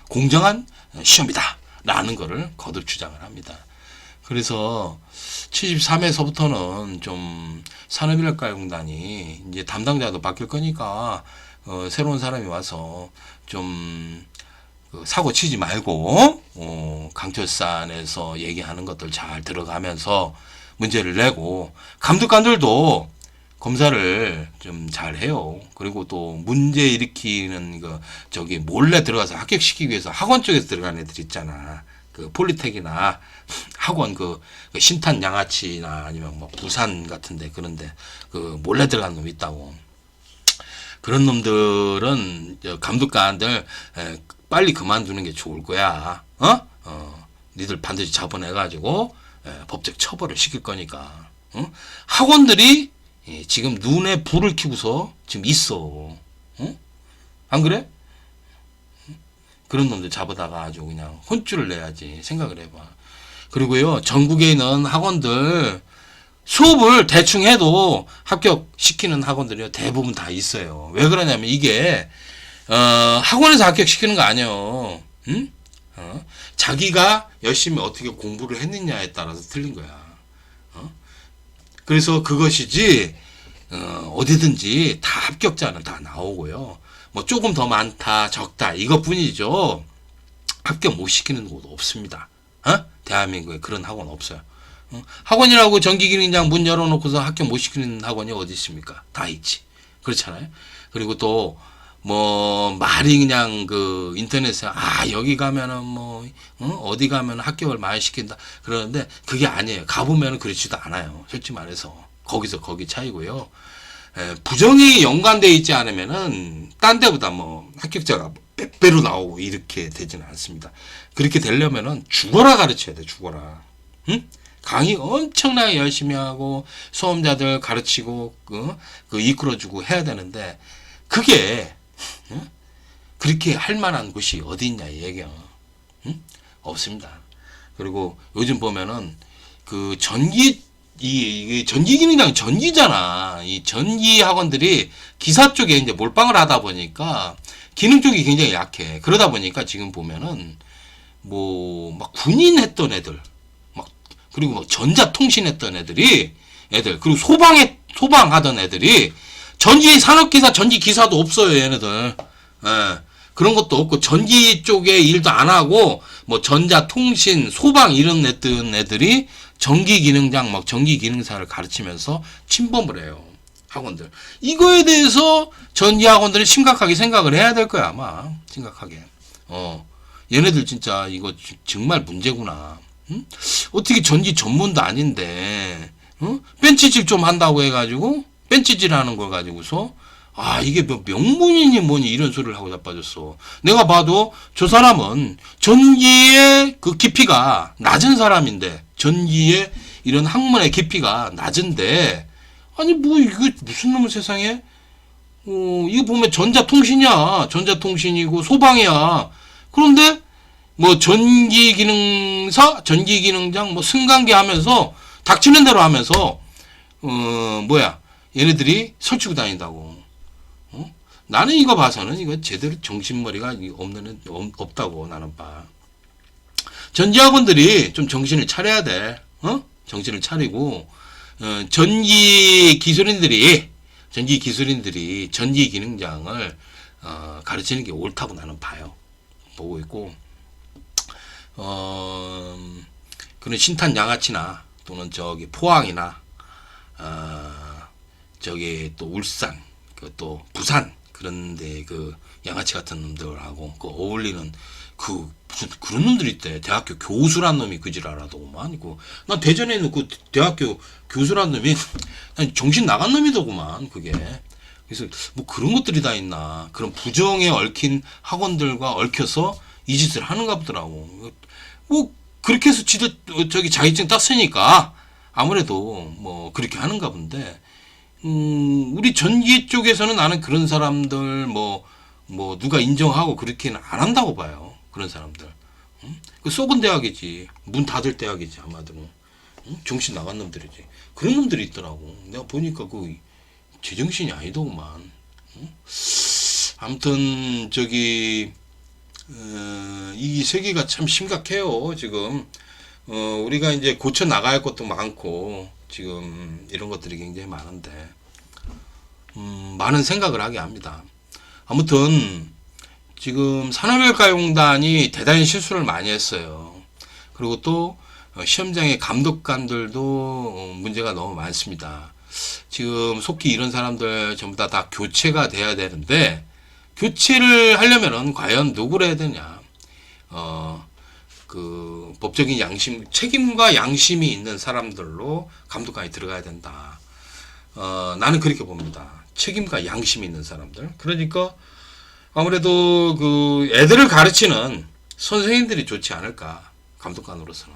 A: 공정한 시험이다. 라는 거를 거듭 주장을 합니다. 그래서 73회서부터는 좀 산업인력가용단이 이제 담당자도 바뀔 거니까, 새로운 사람이 와서 좀 사고 치지 말고 강철산에서 얘기하는 것들 잘 들어가면서 문제를 내고, 감독관들도 검사를 좀 잘해요. 그리고 또 문제 일으키는 몰래 들어가서 합격시키기 위해서 학원 쪽에서 들어가는 애들 있잖아. 그 폴리텍이나 학원 신탄 양아치나 아니면 부산 같은데 그런데 몰래 들어간 놈 있다고. 그런 놈들은 감독관들 빨리 그만두는 게 좋을 거야. 니들 반드시 잡아내가지고 법적 처벌을 시킬 거니까. 학원들이 지금 눈에 불을 켜고서 지금 있어. 안 그래? 그런 놈들 잡아다가 아주 그냥 혼쭐을 내야지. 생각을 해봐. 그리고요, 전국에 있는 학원들 수업을 대충 해도 합격시키는 학원들이 대부분 다 있어요. 왜 그러냐면 이게 학원에서 합격시키는 거 아니에요. 응? 자기가 열심히 어떻게 공부를 했느냐에 따라서 틀린 거야. 그래서 그것이지 어디든지 다 합격자는 다 나오고요. 뭐 조금 더 많다 적다 이것뿐이죠. 합격 못 시키는 곳 없습니다. 대한민국에 그런 학원 없어요. 학원이라고 전기기능장 문 열어놓고서 합격 못 시키는 학원이 어디 있습니까? 다 있지. 그렇잖아요. 그리고 또 뭐 말이 그냥 그 인터넷에 여기 가면은 뭐 어디 가면 합격을 많이 시킨다 그러는데 그게 아니에요. 가보면은 그렇지도 않아요. 솔직히 말해서 거기서 거기 차이고요. 부정이 연관되어 있지 않으면은 딴 데보다 뭐 합격자가 100배로 나오고 이렇게 되지는 않습니다. 그렇게 되려면은 죽어라 가르쳐야 돼. 죽어라. 응? 강의 엄청나게 열심히 하고 수험자들 가르치고 그 이끌어주고 해야 되는데 그게 그렇게 할 만한 곳이 어디 있냐 이 얘기야. 없습니다. 그리고 요즘 보면은 그 이 전기 기능장 전기잖아. 이 전기 학원들이 기사 쪽에 이제 몰빵을 하다 보니까 기능 쪽이 굉장히 약해. 그러다 보니까 지금 보면은 뭐 막 군인 했던 애들 그리고 막 전자통신 했던 애들 그리고 소방하던 애들이 전기 산업기사 전기 기사도 없어요. 얘네들. 그런 것도 없고 전기 쪽에 일도 안 하고 뭐 전자통신 소방 이런 애들이 전기기능장 막 전기기능사를 가르치면서 침범을 해요. 학원들. 이거에 대해서 전기학원들은 심각하게 생각을 해야 될 거야 아마. 심각하게. 얘네들 진짜 이거 정말 문제구나. 어떻게 전기 전문도 아닌데 벤치질 좀 한다고 해가지고 벤치질 하는 걸 가지고서 이게 뭐 명문이니 뭐니 이런 소리를 하고 자빠졌어. 내가 봐도 저 사람은 전기의 그 깊이가 낮은 사람인데 전기의 이런 학문의 깊이가 낮은데 아니 뭐 이거 무슨 놈의 세상에 이거 보면 전자통신이야. 전자통신이고 소방이야. 그런데 뭐 전기기능사, 전기기능장, 뭐 승강기 하면서 닥치는 대로 하면서 얘네들이 설치고 다닌다고. 나는 이거 봐서는 이거 제대로 정신머리가 없다고 나는 봐. 전기학원들이 좀 정신을 차려야 돼. 정신을 차리고 전기 기술인들이 전기기능장을 가르치는 게 옳다고 나는 봐요. 보고 있고 그런 신탄 양아치나 또는 저기 포항이나 저기 또 울산 또 부산 그런데 그 양아치 같은 놈들하고 그 어울리는 무슨 그런 놈들이 있대. 대학교 교수란 놈이 그 지랄하더구만. 이거 나 대전에 있는 그 대학교 교수란 놈이 정신 나간 놈이더구만 그게. 그래서 뭐 그런 것들이 다 있나. 그런 부정에 얽힌 학원들과 얽혀서 이 짓을 하는가 보더라고. 뭐 그렇게 해서 저기 자격증 땄으니까 아무래도 뭐 그렇게 하는가 본데 우리 전기 쪽에서는 나는 그런 사람들 뭐 누가 인정하고 그렇게는 안 한다고 봐요. 그런 사람들. 그 썩은 대학이지. 문 닫을 대학이지 아마도. 정신 나간 놈들이지. 그런 놈들이 있더라고. 내가 보니까 그 제정신이 아니더구만. 아무튼 저기 이 세계가 참 심각해요. 지금 우리가 이제 고쳐 나가야 할 것도 많고 지금 이런 것들이 굉장히 많은데 많은 생각을 하게 합니다. 아무튼 지금 산업인과용단이 대단히 실수를 많이 했어요. 그리고 또 시험장의 감독관들도 문제가 너무 많습니다. 지금 속히 이런 사람들 전부 다 교체가 돼야 되는데 교체를 하려면은 과연 누구를 해야 되냐? 그 법적인 양심, 책임과 양심이 있는 사람들로 감독관이 들어가야 된다. 나는 그렇게 봅니다. 책임과 양심이 있는 사람들. 그러니까 아무래도 그 애들을 가르치는 선생님들이 좋지 않을까. 감독관으로서는.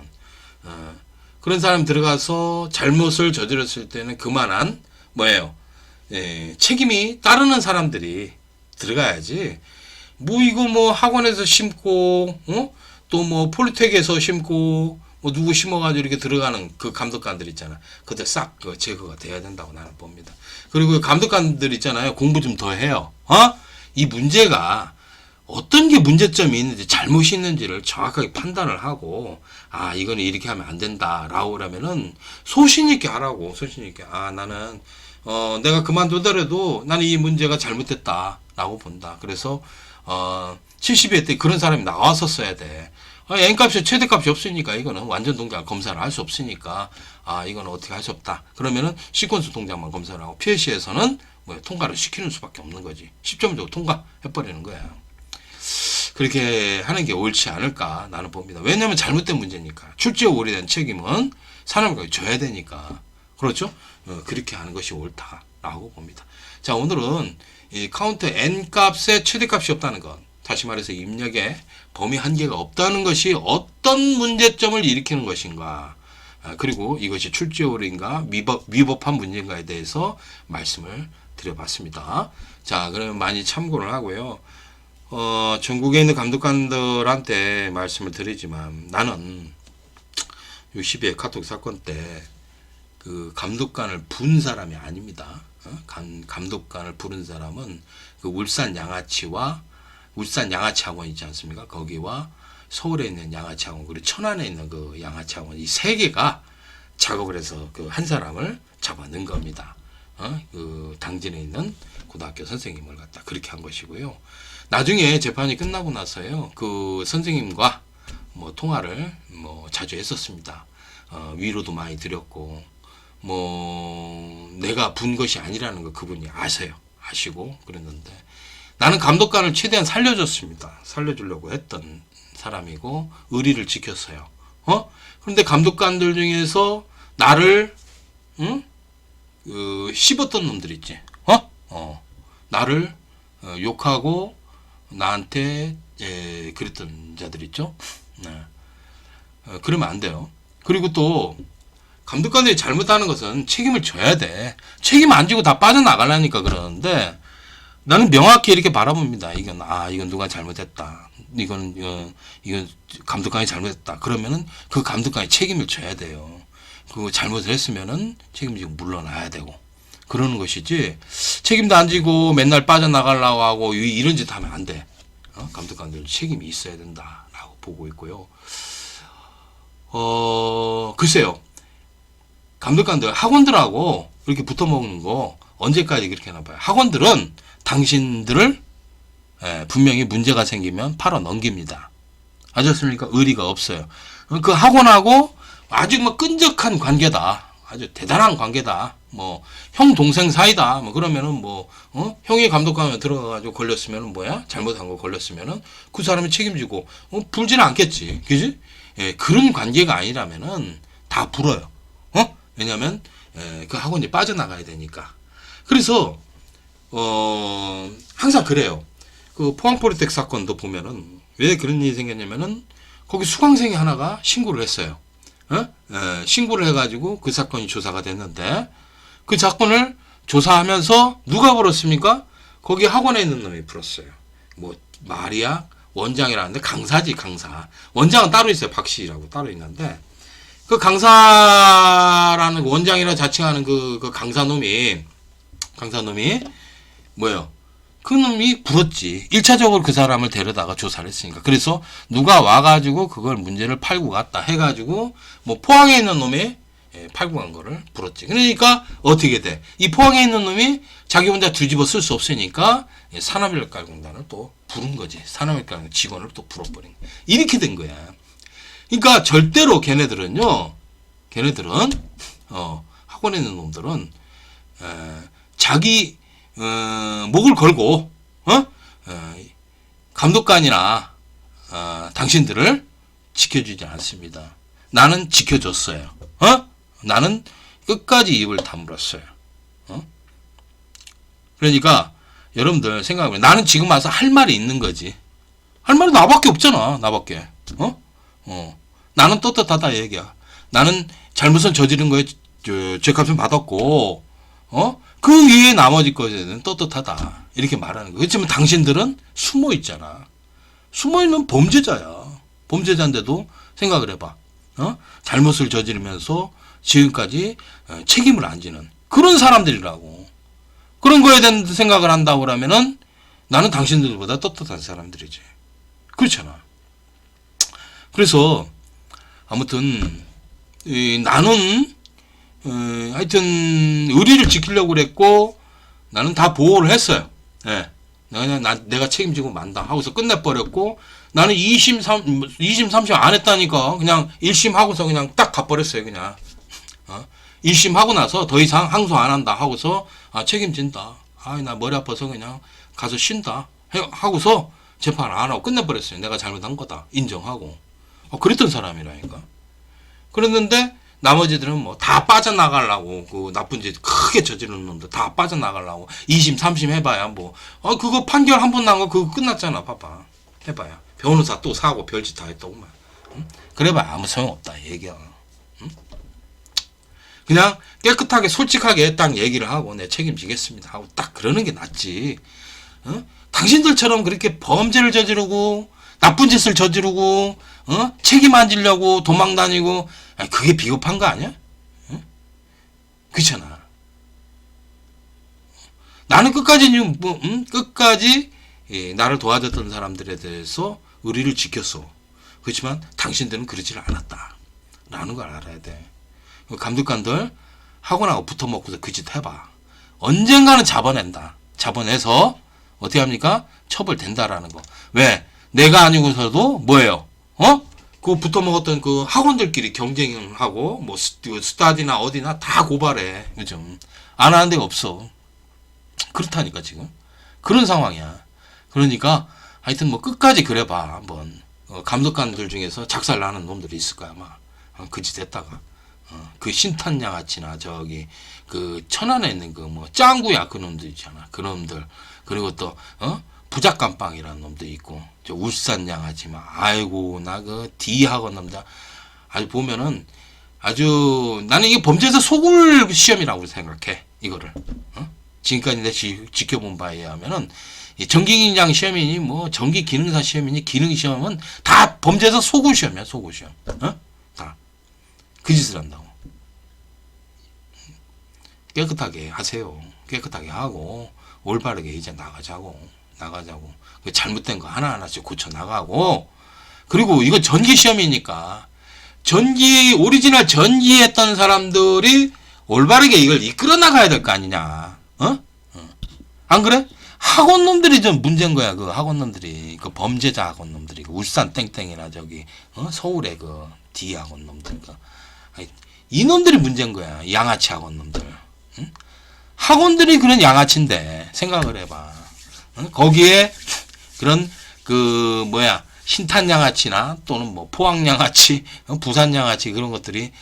A: 그런 사람 들어가서 잘못을 저질렀을 때는 그만한 책임이 따르는 사람들이 들어가야지. 뭐 이거 뭐 학원에서 심고 또 뭐 폴리텍에서 심고 뭐 누구 심어가지고 이렇게 들어가는 그 감독관들 있잖아. 그들 싹 제거가 돼야 된다고 나는 봅니다. 그리고 감독관들 있잖아요. 공부 좀 더 해요. 이 문제가 어떤 게 문제점이 있는지 잘못이 있는지를 정확하게 판단을 하고 아 이거는 이렇게 하면 안 된다라고 하면은 소신 있게 하라고. 소신 있게 아 나는 내가 그만두더라도 나는 이 문제가 잘못됐다라고 본다. 그래서 70회 때 그런 사람이 나왔었어야 돼. N값이 최대값이 없으니까 이거는 완전 동작 검사를 할 수 없으니까 아 이거는 어떻게 할 수 없다. 그러면은 시퀀스 동작만 검사를 하고 PLC에서는 뭐 통과를 시키는 수밖에 없는 거지. 10점 주고 통과해버리는 거야. 그렇게 하는 게 옳지 않을까 나는 봅니다. 왜냐하면 잘못된 문제니까. 출제 오래된 책임은 사람에게 져야 되니까. 그렇죠? 그렇게 하는 것이 옳다라고 봅니다. 자 오늘은 이 카운트 N값의 최대값이 없다는 것. 다시 말해서 입력에 범위 한계가 없다는 것이 어떤 문제점을 일으키는 것인가. 그리고 이것이 출제 오류인가 위법한 문제인가에 대해서 말씀을 드려봤습니다. 자 그러면 많이 참고를 하고요. 전국에 있는 감독관들한테 말씀을 드리지만 나는 12회 카톡 사건 때 그 감독관을 부른 사람이 아닙니다. 감독관을 부른 사람은 그 울산 양아치 학원 있지 않습니까? 거기와 서울에 있는 양아치 학원 그리고 천안에 있는 그 양아치 학원 이 세 개가 작업을 해서 그 한 사람을 잡아넣은 겁니다. 그 당진에 있는 고등학교 선생님을 갖다 그렇게 한 것이고요. 나중에 재판이 끝나고 나서요. 그 선생님과 뭐 통화를 뭐 자주 했었습니다. 위로도 많이 드렸고 뭐 내가 분 것이 아니라는 거 그분이 아시고 그랬는데 나는 감독관을 최대한 살려줬습니다. 살려주려고 했던 사람이고 의리를 지켰어요. 그런데 감독관들 중에서 나를 씹었던 놈들 있지. 나를 욕하고 나한테 그랬던 자들 있죠. 네. 그러면 안 돼요. 그리고 또 감독관들이 잘못하는 것은 책임을 져야 돼. 책임 안 지고 다 빠져나가려니까 그러는데 나는 명확히 이렇게 바라봅니다. 이건 누가 잘못했다. 이건 감독관이 잘못했다. 그러면은 그 감독관이 책임을 져야 돼요. 그 잘못을 했으면은 책임지고 물러나야 되고 그러는 것이지. 책임도 안 지고 맨날 빠져나가려고 하고 이런 짓 하면 안 돼. 감독관들 책임이 있어야 된다라고 보고 있고요. 글쎄요. 감독관들 학원들하고 이렇게 붙어 먹는 거 언제까지 그렇게 하나 봐요. 학원들은 당신들을 분명히 문제가 생기면 팔아 넘깁니다. 아셨습니까? 의리가 없어요. 그 학원하고 아주 뭐 끈적한 관계다. 아주 대단한 관계다. 뭐 형 동생 사이다. 뭐 그러면은 뭐 형이 감독관에 들어가가지고 걸렸으면은 뭐야? 잘못한 거 걸렸으면은 그 사람이 책임지고 불지는 않겠지. 그지? 그런 관계가 아니라면은 다 불어요. 왜냐면 그 학원이 빠져나가야 되니까. 그래서 항상 그래요. 그 포항포리텍 사건도 보면은 왜 그런 일이 생겼냐면은 거기 수강생이 하나가 신고를 했어요. 신고를 해가지고 그 사건이 조사가 됐는데 그 사건을 조사하면서 누가 불었습니까? 거기 학원에 있는 놈이 불었어요. 뭐 마리아 원장이라는데 강사지 강사. 원장은 따로 있어요. 박씨라고 따로 있는데 그 강사라는 원장이라 자칭하는 그 강사놈이 뭐예요? 그 놈이 불었지. 1차적으로 그 사람을 데려다가 조사를 했으니까. 그래서 누가 와가지고 그걸 문제를 팔고 갔다 해가지고 뭐 포항에 있는 놈이 팔고 간 거를 불었지. 그러니까 어떻게 돼? 이 포항에 있는 놈이 자기 혼자 뒤집어 쓸 수 없으니까 산업인력가공단을 또 부른 거지. 산업인력가공단 직원을 또 불어버린 거야. 이렇게 된 거야. 그러니까 절대로 걔네들은 학원에 있는 놈들은 자기 목을 걸고 감독관이나 당신들을 지켜주지 않습니다. 나는 지켜줬어요. 나는 끝까지 입을 다물었어요. 그러니까 여러분들 생각해보면 나는 지금 와서 할 말이 있는 거지. 할 말이 나밖에 없잖아. 나밖에. 나는 떳떳하다 얘기야. 나는 잘못을 저지른 거에 죄값은 받았고 그 위에 나머지 것에는 떳떳하다. 이렇게 말하는 거야. 그렇지만 당신들은 숨어 있잖아. 숨어 있는 범죄자야. 범죄자인데도 생각을 해봐. 잘못을 저지르면서 지금까지 책임을 안 지는 그런 사람들이라고. 그런 거에 대한 생각을 한다고 그러면은 나는 당신들보다 떳떳한 사람들이지. 그렇잖아. 그래서 아무튼 나는 하여튼 의리를 지키려고 그랬고 나는 다 보호를 했어요. 예. 내가 책임지고 만다 하고서 끝내버렸고 나는 2심 3심 안 했다니까 그냥 1심 하고서 그냥 딱 가버렸어요. 그냥 1심 하고 나서 더 이상 항소 안 한다 하고서 책임진다. 나 머리 아파서 그냥 가서 쉰다 하고서 재판 안 하고 끝내버렸어요. 내가 잘못한 거다 인정하고 그랬던 사람이라니까. 그랬는데 나머지들은 뭐 다 빠져나가려고 그 나쁜 짓 크게 저지르는 놈들 다 빠져나가려고 2심 3심 해봐야 뭐 그거 판결 한 번 난 거 그거 끝났잖아. 봐봐 해봐야 변호사 또 사고 별짓 다 했다고만. 응? 그래봐야 아무 소용없다 얘기야. 응? 그냥 깨끗하게 솔직하게 딱 얘기를 하고 내 책임지겠습니다 하고 딱 그러는 게 낫지. 응? 당신들처럼 그렇게 범죄를 저지르고 나쁜 짓을 저지르고 책임 안 지려고 도망다니고 그게 비겁한 거 아니야? 응? 그렇잖아. 나는 끝까지 끝까지 나를 도와줬던 사람들에 대해서 의리를 지켰어. 그렇지만 당신들은 그러질 않았다 라는 걸 알아야 돼. 감독관들 하고 나고 붙어먹고서 그 짓 해봐. 언젠가는 잡아낸다. 잡아내서 어떻게 합니까? 처벌된다라는 거. 왜? 내가 아니고서도 뭐예요? 그 붙어먹었던 그 학원들끼리 경쟁을 하고 뭐 스타디나 어디나 다 고발해. 요즘 안 하는 데가 없어. 그렇다니까 지금 그런 상황이야. 그러니까 하여튼 뭐 끝까지 그래봐 한번. 감독관들 중에서 작살 나는 놈들이 있을 거야 아마. 그 짓 했다가 그 신탄양아치나 저기 그 천안에 있는 그 뭐 짱구야 그 놈들 있잖아. 그 놈들 그리고 또 부작감빵이라는 놈도 있고 저 울산 양아치만 아이고 나 그 D학원 남자 아주 보면은 아주 나는 이게 범죄에서 속을 시험이라고 생각해 이거를. 지금까지 내가 지켜본 바에 의하면은 이 전기기능장 시험이니 뭐 전기기능사 시험이니 기능 시험은 다 범죄에서 속을 시험이야 속을 시험. 다 그 짓을 한다고. 깨끗하게 하세요. 깨끗하게 하고 올바르게 이제 나가자고. 잘못된 거 하나하나씩 고쳐 나가고. 그리고 이건 전기 시험이니까 오리지널 전기 했던 사람들이 올바르게 이걸 이끌어 나가야 될 거 아니냐. 안 그래? 학원 놈들이 좀 문제인 거야. 그 학원 놈들이 그 범죄자 학원 놈들이 그 울산 땡땡이나 저기 서울의 그 D 학원 놈들 이 놈들이 문제인 거야. 양아치 학원 놈들. 학원들이 그런 양아치인데 생각을 해봐. 거기에 그런 그 뭐야 신탄 양아치나 또는 뭐 포항 양아치, 부산 양아치 그런 것들이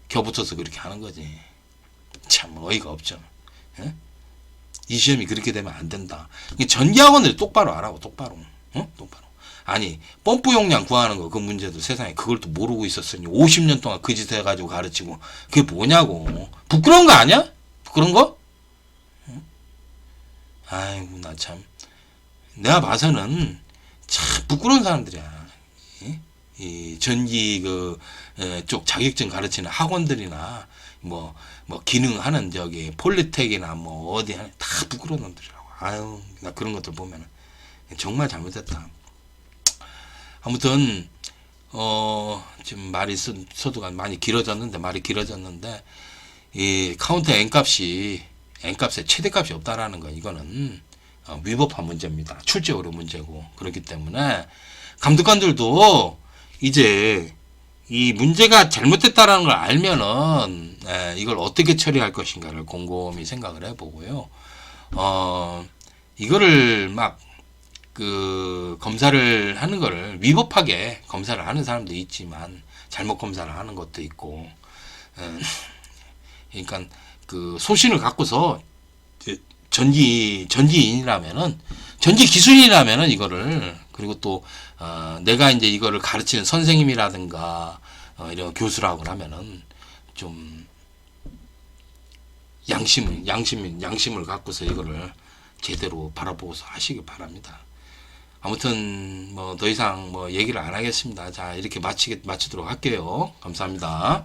A: 겨붙어서 그렇게 하는 거지. 참 어이가 없죠. 이 시험이 그렇게 되면 안 된다. 전기학원들이 똑바로 하라고 똑바로. 똑바로. 아니 펌프 용량 구하는 거 그 문제도 세상에 그걸 또 모르고 있었으니 50년 동안 그 짓 해가지고 가르치고 그게 뭐냐고. 부끄러운 거 아니야? 부끄러운 거? 아이고 나 참 내가 봐서는 참 부끄러운 사람들이야. 이 전기 쪽 자격증 가르치는 학원들이나 뭐 기능하는 저기 폴리텍이나 뭐 어디 다 부끄러운 놈들이라고. 아유 나 그런 것들 보면은 정말 잘못했다. 아무튼 지금 말이 서두가 많이 길어졌는데 이 카운터 n값에 최대값이 없다라는 거 이거는 위법한 문제입니다. 출제 오류 문제고. 그렇기 때문에 감독관들도 이제 이 문제가 잘못됐다라는 걸 알면은 이걸 어떻게 처리할 것인가를 곰곰이 생각을 해보고요. 이거를 막 그 검사를 하는 거를 위법하게 검사를 하는 사람도 있지만 잘못 검사를 하는 것도 있고. 그러니까 그 소신을 갖고서 전기인이라면은 전기 기술이라면은 이거를 그리고 또 내가 이제 이거를 가르치는 선생님이라든가 이런 교수라고 하면은 좀 양심을 갖고서 이거를 제대로 바라보고서 하시기 바랍니다. 아무튼 뭐 더 이상 뭐 얘기를 안 하겠습니다. 자 이렇게 마치도록 할게요. 감사합니다.